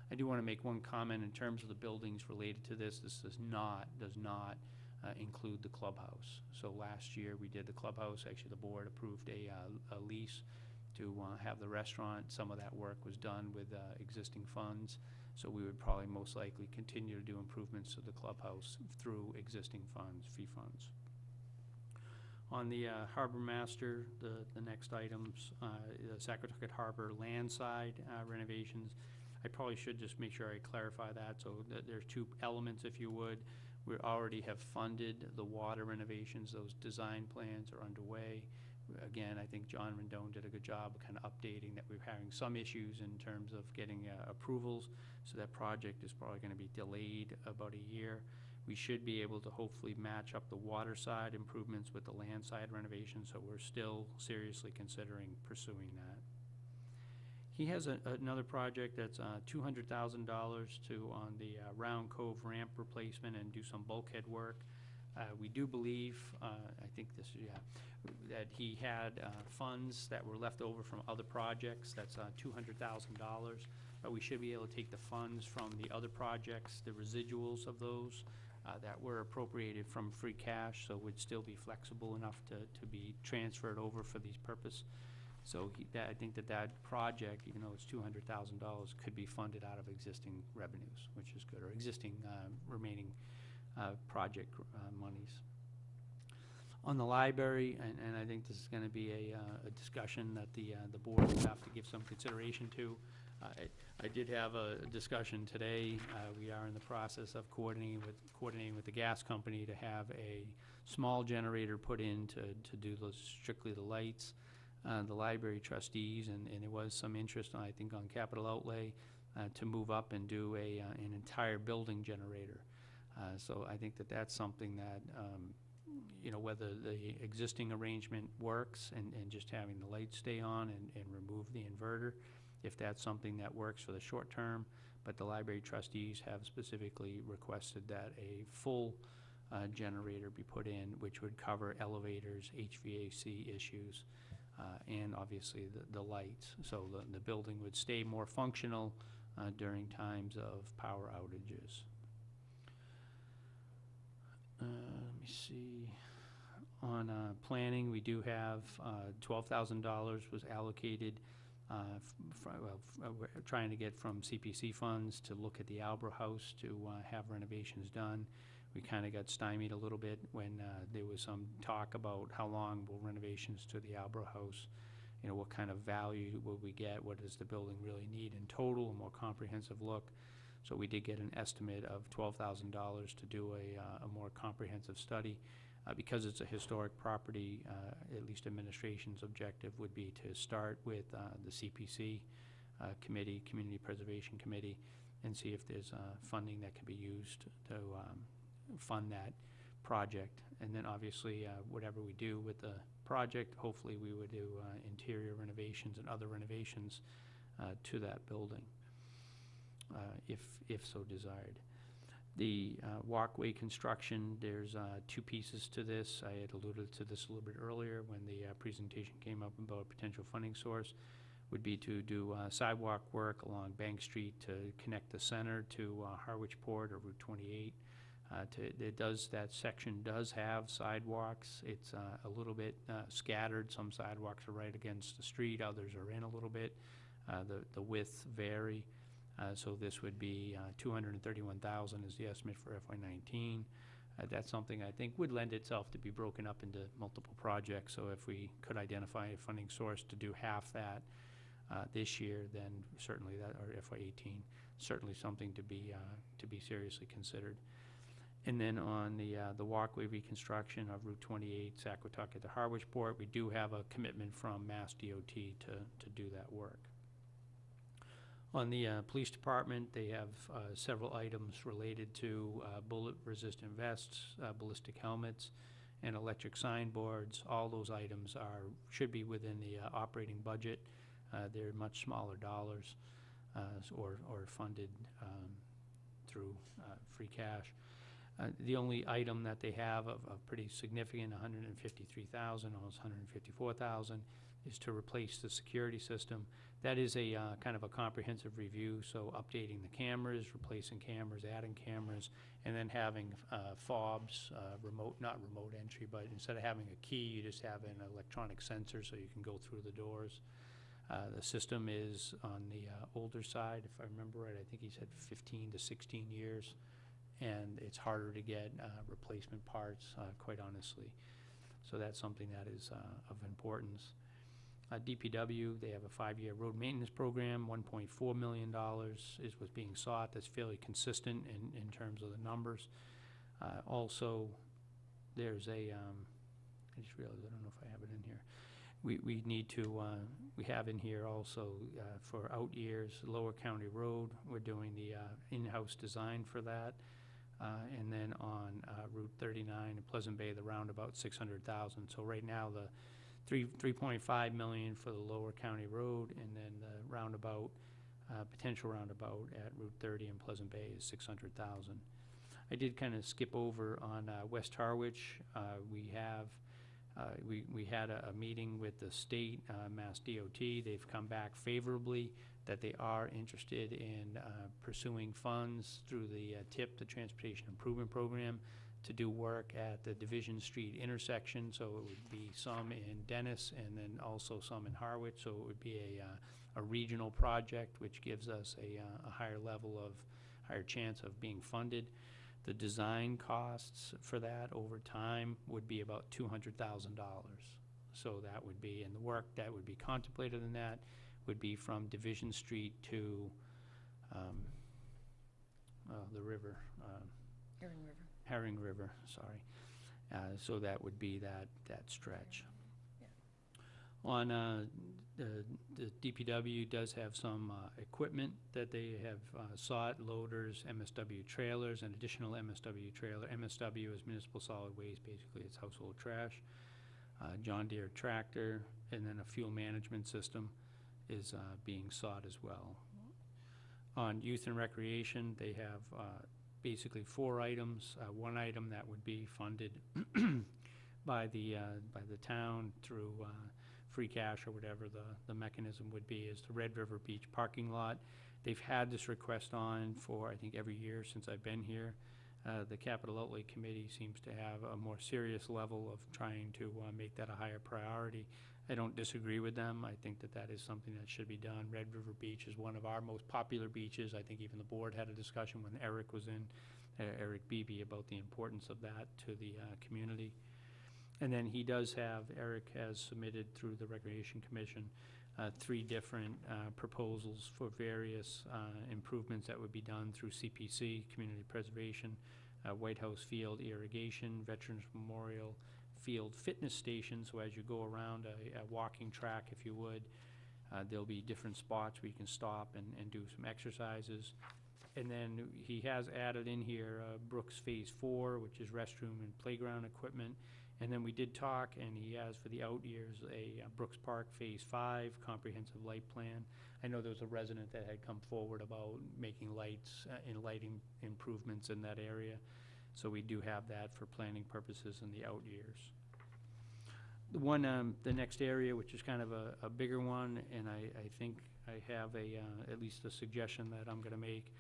[SPEAKER 8] I do want to make one comment in terms of the buildings related to this. This does not include the clubhouse. So last year we did the clubhouse. Actually, the board approved a lease to have the restaurant. Some of that work was done with existing funds. So we would probably most likely continue to do improvements to the clubhouse through existing funds, fee funds. On the Harbor Master, the next items, the Saquatucket Harbor landside renovations. I probably should just make sure I clarify that. So there's 2 elements, if you would. We already have funded the water renovations. Those design plans are underway. Again, I think John Rendon did a good job of kind of updating that we're having some issues in terms of getting approvals. So that project is probably going to be delayed about a year. We should be able to hopefully match up the water side improvements with the land side renovations. So we're still seriously considering pursuing that. He has another project that's $200,000 on the Round Cove ramp replacement and do some bulkhead work. We do believe, I think this is, that he had funds that were left over from other projects. That's $200,000. But we should be able to take the funds from the other projects, the residuals of those that were appropriated from free cash, so would still be flexible enough to be transferred over for these purposes. So I think that project, even though it's $200,000, could be funded out of existing revenues, which is good, or existing remaining project monies. On the library, and I think this is going to be a discussion that the board will have to give some consideration to. I did have a discussion today. We are in the process of coordinating with the gas company to have a small generator put in to do strictly the lights. The library trustees, and there was some interest, I think, on capital outlay to move up and do an entire building generator. So I think that's something that, whether the existing arrangement works and just having the lights stay on and remove the inverter, if that's something that works for the short term. But the library trustees have specifically requested that a full generator be put in, which would cover elevators, HVAC issues, and obviously the lights. So the building would stay more functional during times of power outages. Let me see. On planning, we do have $12,000 was allocated. We're trying to get from CPC funds to look at the Albro House to have renovations done. We kind of got stymied a little bit when there was some talk about how long will renovations to the Albro House, you know, what kind of value will we get, what does the building really need in total, a more comprehensive look. So we did get an estimate of $12,000 to do a more comprehensive study. Because it's a historic property, at least administration's objective would be to start with the CPC committee, Community Preservation Committee, and see if there's funding that can be used to fund that project. And then obviously, whatever we do with the project, hopefully we would do interior renovations and other renovations to that building, if so desired. The walkway construction, there's two pieces to this. I had alluded to this a little bit earlier when the presentation came up about a potential funding source, would be to do sidewalk work along Bank Street to connect the center to Harwich Port or Route 28. That section does have sidewalks. It's a little bit scattered. Some sidewalks are right against the street, others are in a little bit. The widths vary. So this would be $231,000 is the estimate for FY19. That's something I think would lend itself to be broken up into multiple projects. So if we could identify a funding source to do half that this year, then certainly that, or FY18, certainly something to be seriously considered. And then on the walkway reconstruction of Route 28, Saquatucket to Harwich Port, we do have a commitment from Mass DOT to do that work. On the police department, they have several items related to bullet-resistant vests, ballistic helmets, and electric signboards. All those items should be within the operating budget. They're much smaller dollars or funded through free cash. The only item that they have of pretty significant, $153,000, almost $154,000, is to replace the security system. That is a kind of a comprehensive review, so updating the cameras, replacing cameras, adding cameras, and then having fobs, not remote entry, but instead of having a key, you just have an electronic sensor so you can go through the doors. The system is on the older side, if I remember right. I think he said 15 to 16 years, and it's harder to get replacement parts, quite honestly. So that's something that is of importance. DPW, they have a 5-year road maintenance program. $1.4 million is what's being sought. That's fairly consistent in terms of the numbers. Also, there's I just realized I don't know if I have it in here. We need to, we have in here also for out years, Lower County Road, we're doing the in-house design for that. And then on Route 39 in Pleasant Bay, the roundabout, $600,000. So right now, the $3.5 million for the Lower County Road, and then the roundabout, potential roundabout at Route 30 in Pleasant Bay is $600,000. I did kind of skip over on West Harwich. We had a meeting with the state, Mass DOT. They've come back favorably that they are interested in pursuing funds through the TIP, the Transportation Improvement Program, to do work at the Division Street intersection. So it would be some in Dennis and then also some in Harwich. So it would be a regional project, which gives us a higher chance of being funded. The design costs for that over time would be about $200,000. So that would be, and the work that would be contemplated in that would be from Division Street to the river. Herring River, sorry. So that would be that stretch. Yeah. On the DPW does have some equipment that they have sought, loaders, MSW trailers, and additional MSW trailer. MSW is municipal solid waste, basically it's household trash. John Deere tractor, and then a fuel management system is being sought as well. On youth and recreation, they have basically 4 items. One item that would be funded by the town through free cash or whatever the mechanism would be, is the Red River Beach parking lot. They've had this request on for, I think, every year since I've been here. The Capital Outlay Committee seems to have a more serious level of trying to make that a higher priority. I don't disagree with them. I think that that is something that should be done. Red River Beach is one of our most popular beaches. I think even the board had a discussion when Eric was in, Eric Beebe, about the importance of that to the community. And then Eric has submitted through the Recreation Commission 3 different proposals for various improvements that would be done through CPC, Community Preservation, White House Field Irrigation, Veterans Memorial Field Fitness Station. So as you go around a walking track, if you would, there'll be different spots where you can stop and do some exercises. And then he has added in here Brooks Phase 4, which is restroom and playground equipment. And then we did talk, and he has for the out years a Brooks Park Phase 5 comprehensive light plan. I know there was a resident that had come forward about making lights and lighting improvements in that area. So we do have that for planning purposes in the out years. The next area, which is kind of a bigger one, and I think I have at least a suggestion that I'm going to make.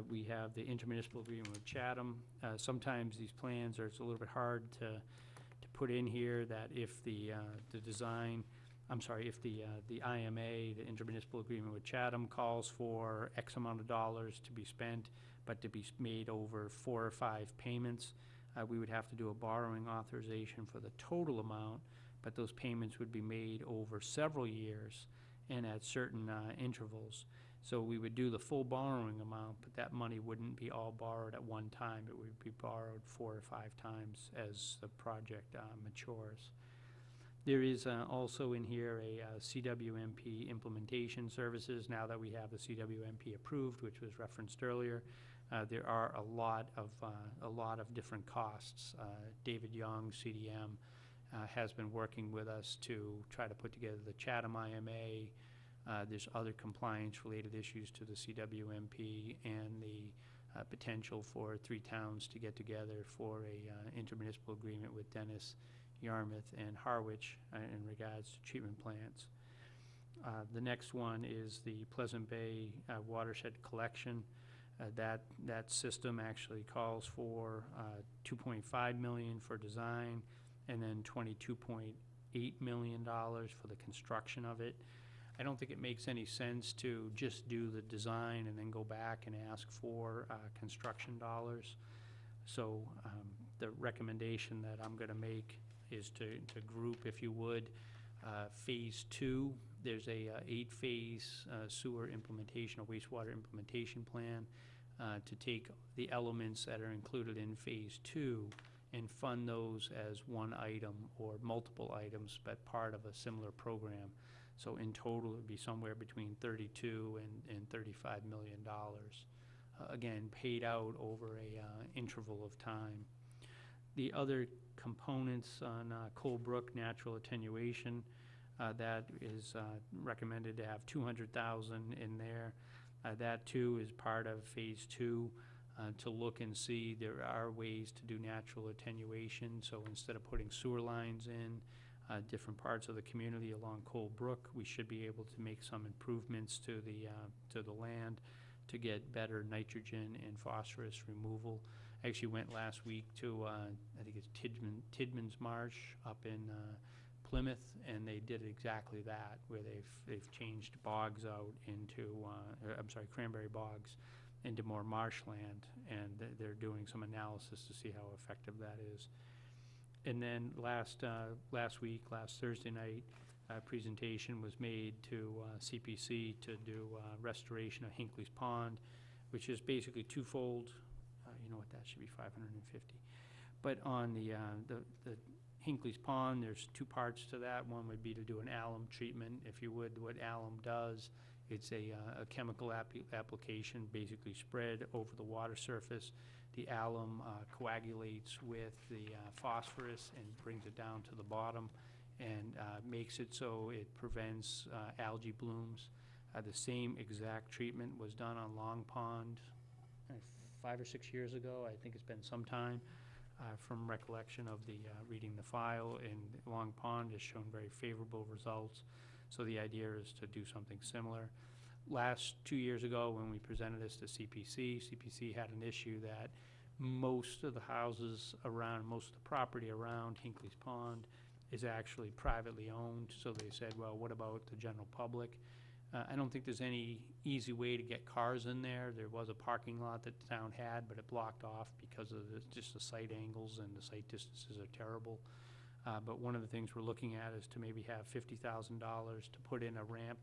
[SPEAKER 8] We have the intermunicipal agreement with Chatham. Sometimes these plans it's a little bit hard to put in here that if the IMA, the intermunicipal agreement with Chatham, calls for X amount of dollars to be spent, but to be made over 4 or 5 payments, we would have to do a borrowing authorization for the total amount, but those payments would be made over several years and at certain intervals. So we would do the full borrowing amount, but that money wouldn't be all borrowed at one time. It would be borrowed 4 or 5 times as the project matures. There is also in here a CWMP implementation services. Now that we have the CWMP approved, which was referenced earlier, there are a lot of different costs. David Young, CDM, has been working with us to try to put together the Chatham IMA. There's other compliance-related issues to the CWMP and the potential for 3 towns to get together for a intermunicipal agreement with Dennis, Yarmouth, and Harwich in regards to treatment plants. The next one is the Pleasant Bay watershed collection. That system actually calls for $2.5 million for design and then $22.8 million for the construction of it. I don't think it makes any sense to just do the design and then go back and ask for construction dollars. So the recommendation that I'm going to make is to group, if you would, Phase 2. There's a 8-phase sewer implementation, or wastewater implementation plan to take the elements that are included in Phase 2 and fund those as one item or multiple items, but part of a similar program. So in total, it would be somewhere between $32 and $35 million, again, paid out over a interval of time. The other components on Colebrook natural attenuation, that is recommended to have $200,000 in there. That too is part of Phase 2 to look and see there are ways to do natural attenuation. So instead of putting sewer lines in different parts of the community along Colebrook, we should be able to make some improvements to the land to get better nitrogen and phosphorus removal. I actually went last week to I think it's Tidman's Marsh up in Plymouth, and they did exactly that, where they've changed bogs out into cranberry bogs into more marshland, and they're doing some analysis to see how effective that is. And then last Thursday night, a presentation was made to CPC to do restoration of Hinckley's Pond, which is basically twofold. You know what, that should be 550. But on the Hinckley's Pond, there's 2 parts to that. One would be to do an alum treatment, if you would. What alum does, it's a chemical application basically spread over the water surface. The alum coagulates with the phosphorus and brings it down to the bottom and makes it so it prevents algae blooms. The same exact treatment was done on Long Pond 5 or 6 years ago. I think it's been some time. from recollection of the, reading the file, and Long Pond has shown very favorable results. So the idea is to do something similar. Last 2 years ago, when we presented this to CPC had an issue that most of the houses around, most of the property around Hinckley's Pond is actually privately owned. So they said, well, what about the general public? I don't think there's any easy way to get cars in there. There was a parking lot that the town had, but it blocked off because of just the site angles, and the site distances are terrible. But one of the things we're looking at is to maybe have $50,000 to put in a ramp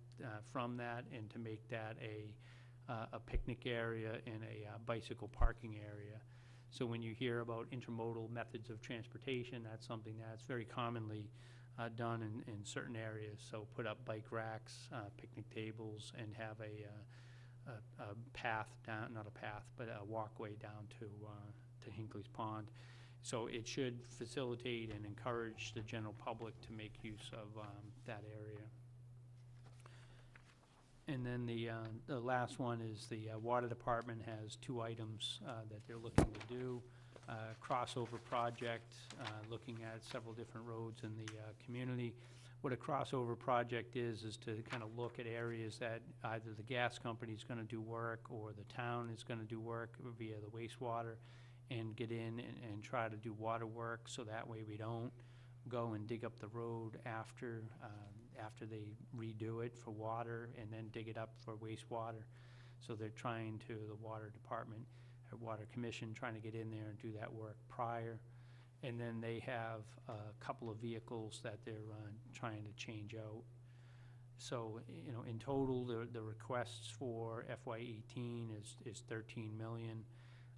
[SPEAKER 8] from that, and to make that a picnic area and a bicycle parking area. So when you hear about intermodal methods of transportation, that's something that's very commonly done in certain areas. So put up bike racks, picnic tables, and have a path down, not a path, but a walkway down to Hinckley's Pond. So it should facilitate and encourage the general public to make use of that area. And then the last one is the Water Department has 2 items that they're looking to do. Crossover project, looking at several different roads in the community. What a crossover project is to kind of look at areas that either the gas company is going to do work, or the town is going to do work via the wastewater, and get in and try to do water work, so that way we don't go and dig up the road after they redo it for water, and then dig it up for wastewater. So they're trying to, the Water Department, or Water Commission, trying to get in there and do that work prior. And then they have a couple of vehicles that they're trying to change out. So, you know, in total, the requests for FY18 is 13 million.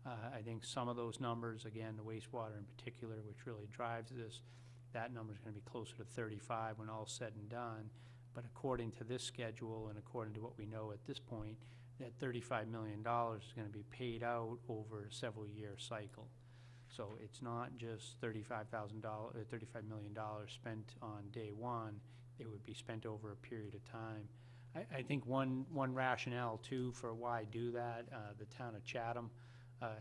[SPEAKER 8] I think some of those numbers, again, the wastewater in particular, which really drives this, that number is going to be closer to 35 when all's said and done. But according to this schedule, and according to what we know at this point, that $35 million is going to be paid out over a several-year cycle. So it's not just $35 million spent on day one. It would be spent over a period of time. I think one rationale, too, for why do that, the town of Chatham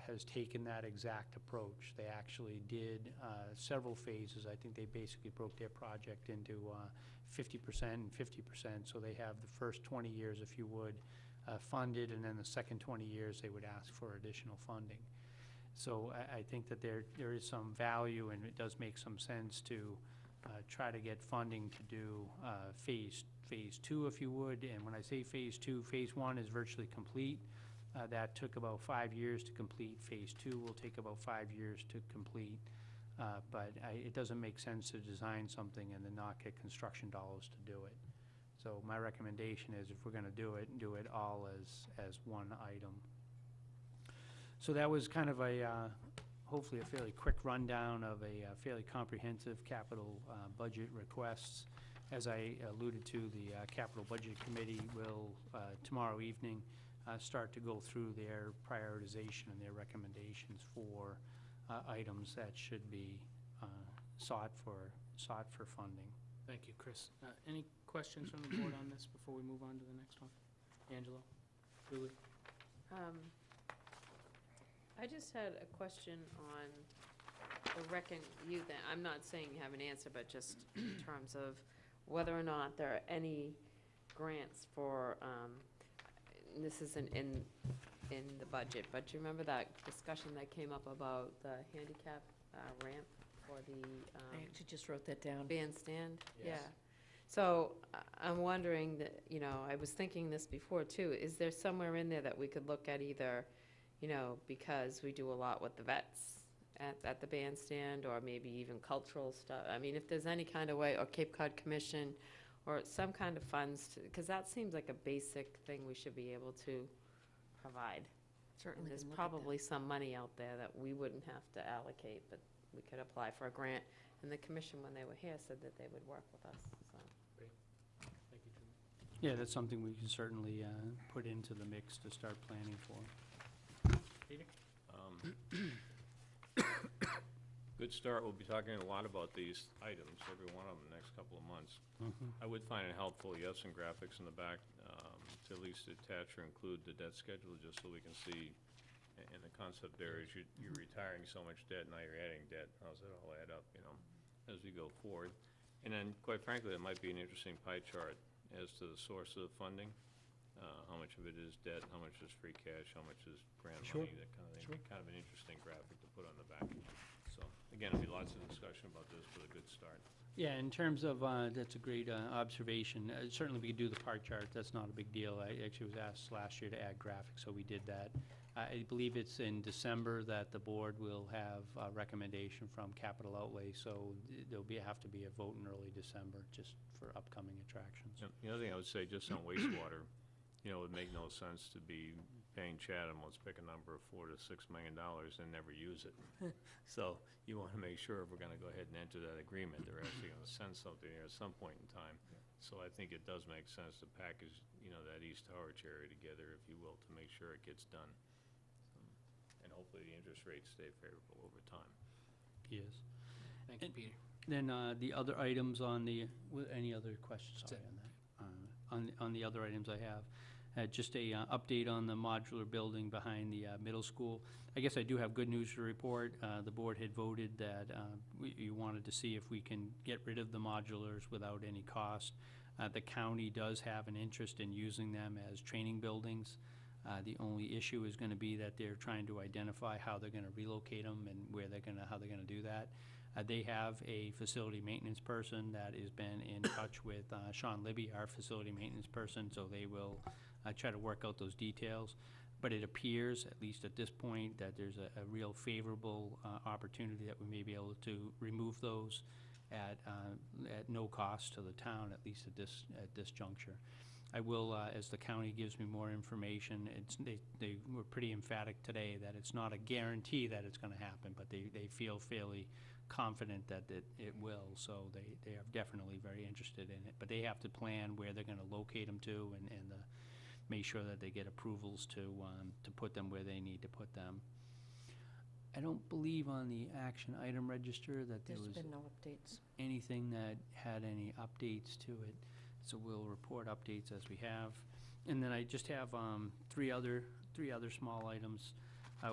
[SPEAKER 8] has taken that exact approach. They actually did several phases. I think they basically broke their project into 50% and 50%. So they have the first 20 years, if you would, funded, and then the second 20 years they would ask for additional funding. So I think that there is some value, and it does make some sense to try to get funding to do phase 2, if you would. And when I say phase 2, phase 1 is virtually complete. That took about 5 years to complete. Phase 2 will take about 5 years to complete. But it doesn't make sense to design something and then not get construction dollars to do it. So my recommendation is, if we're going to do it all as one item. So that was kind of hopefully a fairly quick rundown of a fairly comprehensive capital budget requests. As I alluded to, the Capital Budget Committee will, tomorrow evening, start to go through their prioritization and their recommendations for items that should be sought for funding.
[SPEAKER 1] Thank you, Chris. Any questions from the board on this before we move on to the next one? Angelo? Julie?
[SPEAKER 6] I just had a question on the I'm not saying you have an answer, but just in terms of whether or not there are any grants for, and this isn't in the budget, but do you remember that discussion that came up about the handicap ramp for the
[SPEAKER 3] I actually just wrote that down.
[SPEAKER 6] bandstand?
[SPEAKER 1] Yes.
[SPEAKER 6] Yeah. So I'm wondering that, you know, I was thinking this before too, is there somewhere in there that we could look at either, you know, because we do a lot with the vets at the bandstand, or maybe even cultural stuff. I mean, if there's any kind of way, or Cape Cod Commission, or some kind of funds, because that seems like a basic thing we should be able to provide.
[SPEAKER 3] Certainly
[SPEAKER 6] There's
[SPEAKER 3] can look at that.
[SPEAKER 6] probably some money out there that we wouldn't have to allocate, but we could apply for a grant. And the commission, when they were here, said that they would work with us, so.
[SPEAKER 1] Thank you, Julie.
[SPEAKER 8] Yeah, that's something we can certainly put into the mix to start planning for.
[SPEAKER 1] Peter?
[SPEAKER 2] Good start. We'll be talking a lot about these items, every one of them, the next couple of months. I would find it helpful, you have some graphics in the back, to at least attach or include the debt schedule, just so we can see And the concept there is you're retiring so much debt, now you're adding debt. How's that all add up, you know, as we go forward? And then, quite frankly, it might be an interesting pie chart as to the source of the funding. How much of it is debt, how much is free cash, how much is grant
[SPEAKER 7] Sure.
[SPEAKER 2] money, that kind of thing. Kind of an interesting graphic to put on the back. So, again, there'll be lots of discussion about this, but a good start.
[SPEAKER 8] Yeah, in terms of, that's a great observation. Certainly, we could do the pie chart, that's not a big deal. I actually was asked last year to add graphics, so we did that. I believe it's in December that the board will have a recommendation from capital outlay, so have to be a vote in early December, just for upcoming attractions.
[SPEAKER 2] Yep. The other thing I would say, just on wastewater, it would make no sense to be paying Chatham, let's pick a number of $4 to $6 million and never use it. So you want to make sure if we're going to go ahead and enter that agreement, they're actually going to send something there at some point in time. So I think it does make sense to package, that East Harwich area together, if you will, to make sure it gets done. And hopefully the interest rates stay favorable over time.
[SPEAKER 8] Yes.
[SPEAKER 1] Thank you, Peter.
[SPEAKER 8] Then the other items on the, any other questions
[SPEAKER 1] That's
[SPEAKER 8] sorry, on that? On the other items I have, just a update on the modular building behind the middle school. I guess I do have good news to report. The board had voted that you wanted to see if we can get rid of the modulars without any cost. The county does have an interest in using them as training buildings. The only issue is going to be that they're trying to identify how they're going to relocate them and how they're going to do that. They have a facility maintenance person that has been in touch with Sean Libby, our facility maintenance person, so they will try to work out those details. But it appears, at least at this point, that there's a real favorable opportunity that we may be able to remove those at no cost to the town, at least at this juncture. I will, as the county gives me more information, they were pretty emphatic today that it's not a guarantee that it's going to happen, but they feel fairly confident that it will, so they are definitely very interested in it. But they have to plan where they're going to locate them to and make sure that they get approvals to put them where they need to put them. I don't believe on the action item register that there
[SPEAKER 3] There's
[SPEAKER 8] was
[SPEAKER 3] been no updates.
[SPEAKER 8] anything that had any updates to it, so we'll report updates as we have. And then I just have three other small items.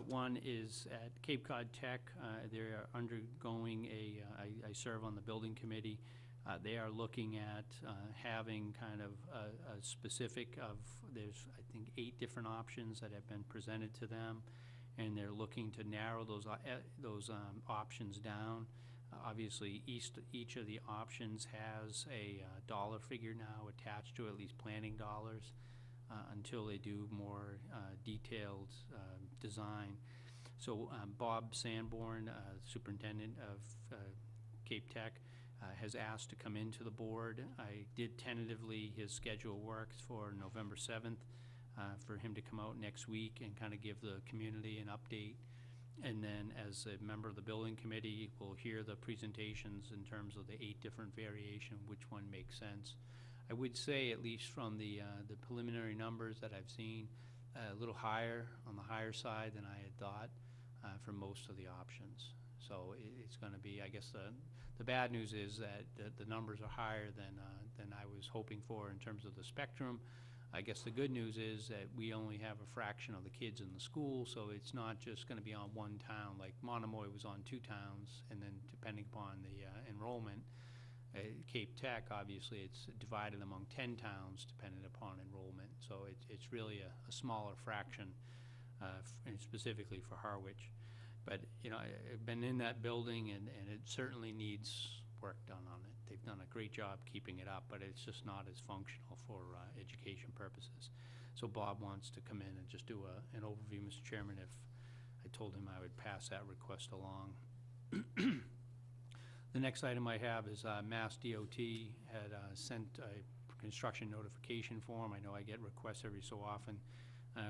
[SPEAKER 8] One is at Cape Cod Tech. They're undergoing I serve on the building committee. They are looking at having kind of a specific of, there's I think 8 different options that have been presented to them, and they're looking to narrow those options down. Obviously, each of the options has a dollar figure now attached to it, at least planning dollars, until they do more detailed design. So Bob Sanborn, superintendent of Cape Tech, has asked to come into the board. I did tentatively, his schedule works for November 7th, for him to come out next week and kind of give the community an update. And then as a member of the building committee, we'll hear the presentations in terms of the 8 different variation, which one makes sense. I would say, at least from the preliminary numbers that I've seen, a little higher, on the higher side than I had thought for most of the options. So it's going to be, I guess, the bad news is that the numbers are higher than I was hoping for in terms of the spectrum. I guess the good news is that we only have a fraction of the kids in the school, so it's not just going to be on one town. Like Monomoy was on 2 towns, and then depending upon the enrollment, Cape Tech, obviously, it's divided among 10 towns depending upon enrollment. So it's really a smaller fraction, and specifically for Harwich. But, I've been in that building, and it certainly needs work done on it. They've done a great job keeping it up, but it's just not as functional for education purposes. So Bob wants to come in and just do an overview, Mr. Chairman, if I told him I would pass that request along. The next item I have is Mass DOT had sent a construction notification form. I know I get requests every so often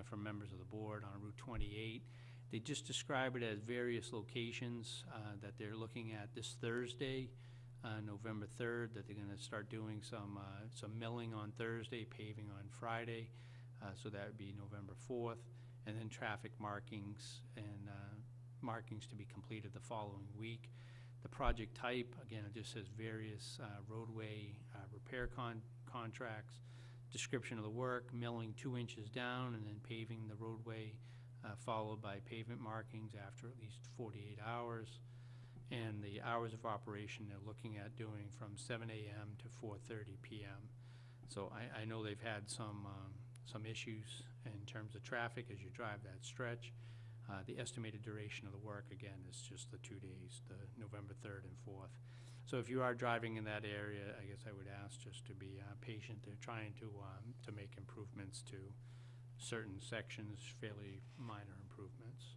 [SPEAKER 8] from members of the board on Route 28. They just describe it as various locations that they're looking at this Thursday, November 3rd, that they're going to start doing some milling on Thursday, paving on Friday, so that would be November 4th, and then traffic markings and markings to be completed the following week. The project type, again, it just says various roadway repair contracts, description of the work, milling 2 inches down and then paving the roadway followed by pavement markings after at least 48 hours. And the hours of operation they're looking at doing from 7 a.m. to 4:30 p.m. So I know they've had some issues in terms of traffic as you drive that stretch. The estimated duration of the work, again, is just the 2 days, the November 3rd and 4th. So if you are driving in that area, I guess I would ask just to be patient. They're trying to make improvements to certain sections, fairly minor improvements.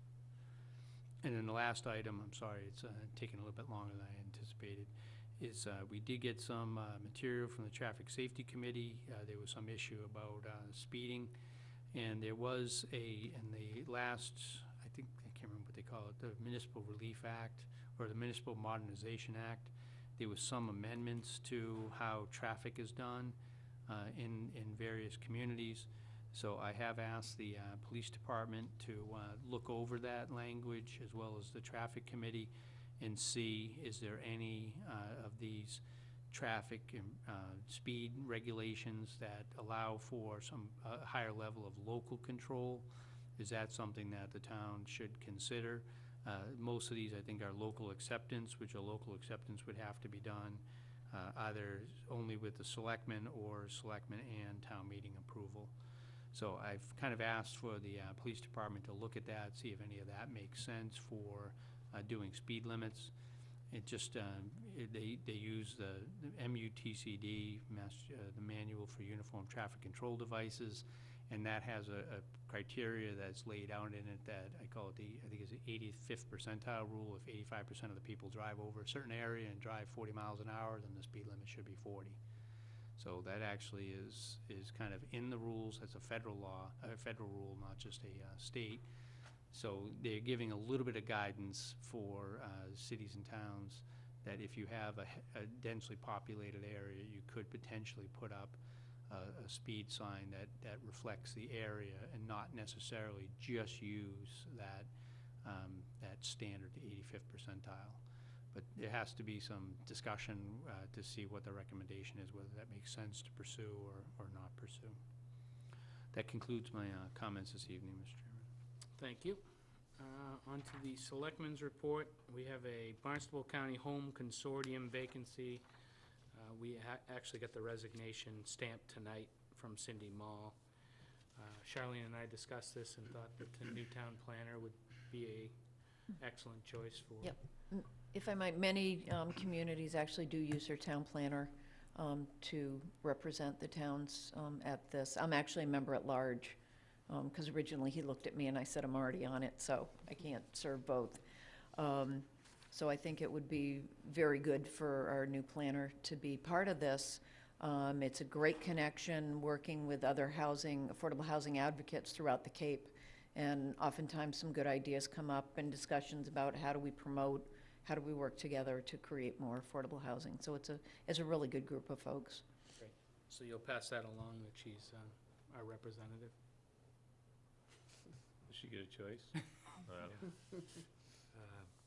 [SPEAKER 8] And then the last item, I'm sorry, it's taking a little bit longer than I anticipated, is we did get some material from the Traffic Safety Committee. There was some issue about speeding, and there was in the last, I think, I can't remember what they call it, the Municipal Relief Act, or the Municipal Modernization Act, there was some amendments to how traffic is done in various communities. So I have asked the police department to look over that language as well as the traffic committee and see is there any of these traffic speed regulations that allow for some higher level of local control. Is that something that the town should consider? Most of these, I think, are local acceptance, which a local acceptance would have to be done either only with the selectmen or selectmen and town meeting approval. So I've kind of asked for the police department to look at that, see if any of that makes sense for doing speed limits. It just, they use the MUTCD, the Manual for Uniform Traffic Control Devices, and that has a criteria that's laid out in it that I call it I think it's the 85th percentile rule. If 85% of the people drive over a certain area and drive 40 miles an hour, then the speed limit should be 40. So that actually is kind of in the rules. That's a federal law, a federal rule, not just a state. So they're giving a little bit of guidance for cities and towns that if you have a densely populated area, you could potentially put up a speed sign that reflects the area and not necessarily just use that standard 85th percentile. But there has to be some discussion to see what the recommendation is, whether that makes sense to pursue or not pursue. That concludes my comments this evening, Mr. Chairman.
[SPEAKER 1] Thank you. On to the Selectmen's report. We have a Barnstable County Home Consortium vacancy. We actually got the resignation stamped tonight from Cindy Mall. Charlene and I discussed this and thought that the new town planner would be a excellent choice for.
[SPEAKER 3] Yep. If I might, many communities actually do use their town planner to represent the towns at this. I'm actually a member at large because originally he looked at me and I said I'm already on it, so I can't serve both. So I think it would be very good for our new planner to be part of this. It's a great connection working with other affordable housing advocates throughout the Cape, and oftentimes some good ideas come up and discussions about how do we promote, how do we work together to create more affordable housing. So it's a really good group of folks.
[SPEAKER 1] Great. So you'll pass that along that she's our representative?
[SPEAKER 2] Does she get a choice?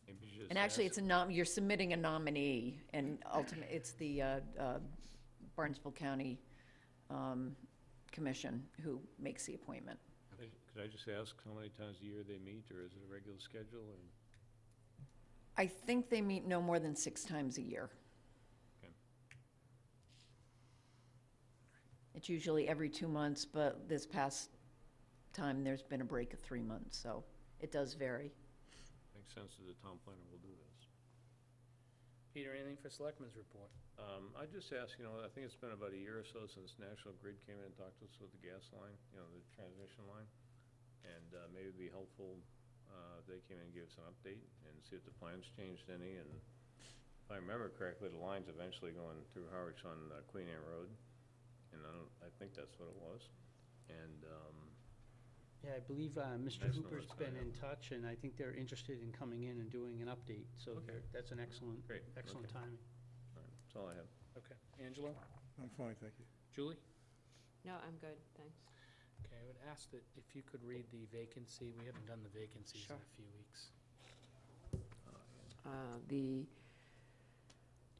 [SPEAKER 2] Maybe you just
[SPEAKER 3] And actually,
[SPEAKER 2] ask.
[SPEAKER 3] it's you're submitting a nominee, and ultimately, it's the Barnstable County Commission who makes the appointment.
[SPEAKER 2] Could I just ask how many times a year they meet, or is it a regular schedule? Or?
[SPEAKER 3] I think they meet no more than 6 times a year.
[SPEAKER 2] Okay.
[SPEAKER 3] It's usually every 2 months, but this past time, there's been a break of 3 months, so it does vary.
[SPEAKER 2] Makes sense that the town planner will do this.
[SPEAKER 1] Peter, anything for Selectmen's report?
[SPEAKER 2] I just asked, I think it's been about a year or so since National Grid came in and talked to us with the gas line, the transmission line. And maybe it'd be helpful if they came in and gave us an update and see if the plans changed any. And if I remember correctly, the line's eventually going through Harwich on Queen Anne Road. And I think that's what it was. And
[SPEAKER 8] Yeah, I believe Mr.
[SPEAKER 2] Nice to know
[SPEAKER 8] Hooper's
[SPEAKER 2] what's
[SPEAKER 8] been
[SPEAKER 2] going
[SPEAKER 8] in touch, and I think they're interested in coming in and doing an update. So
[SPEAKER 2] Okay.
[SPEAKER 8] that's an excellent
[SPEAKER 2] Great. Okay.
[SPEAKER 8] timing.
[SPEAKER 2] all right, that's all I have.
[SPEAKER 1] Okay. Angelo?
[SPEAKER 7] I'm fine, thank you.
[SPEAKER 1] Julie?
[SPEAKER 6] No, I'm good, thanks.
[SPEAKER 1] Okay, I would ask that if you could read the vacancy. We haven't done the vacancies in
[SPEAKER 6] Sure.
[SPEAKER 1] a few weeks.
[SPEAKER 6] The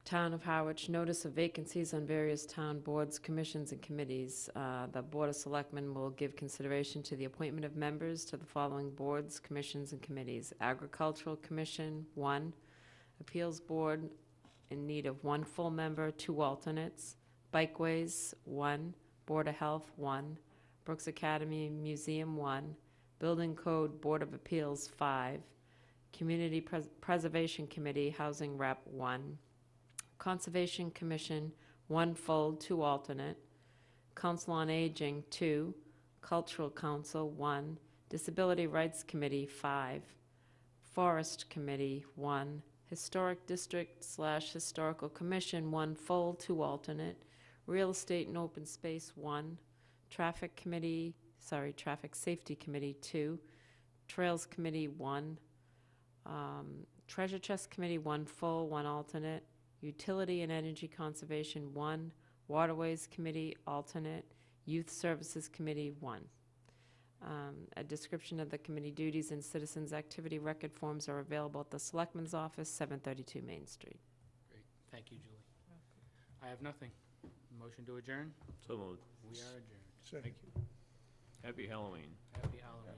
[SPEAKER 6] Town of Harwich, notice of vacancies on various town boards, commissions, and committees. The Board of Selectmen will give consideration to the appointment of members to the following boards, commissions, and committees. Agricultural Commission, 1. Appeals Board, in need of 1 full member, 2 alternates. Bikeways, 1. Board of Health, 1. Brooks Academy Museum, 1. Building Code Board of Appeals, 5. Community Preservation Committee, Housing Rep, 1. Conservation Commission, 1 full, 2 alternate. Council on Aging, 2. Cultural Council, 1. Disability Rights Committee, 5. Forest Committee, 1. Historic District / Historical Commission, 1 full, 2 alternate. Real Estate and Open Space, 1. Traffic Safety Committee, 2. Trails Committee, 1. Treasure Chest Committee, 1 full, 1 alternate. Utility and Energy Conservation, 1. Waterways Committee, alternate. Youth Services Committee, 1. A description of the committee duties and citizens' activity record forms are available at the Selectmen's Office, 732 Main Street.
[SPEAKER 1] Great, thank you, Julie. I have nothing. Motion to adjourn?
[SPEAKER 2] So moved.
[SPEAKER 1] We are adjourned.
[SPEAKER 7] Second.
[SPEAKER 1] Thank you.
[SPEAKER 2] Happy Halloween.
[SPEAKER 1] Happy Halloween.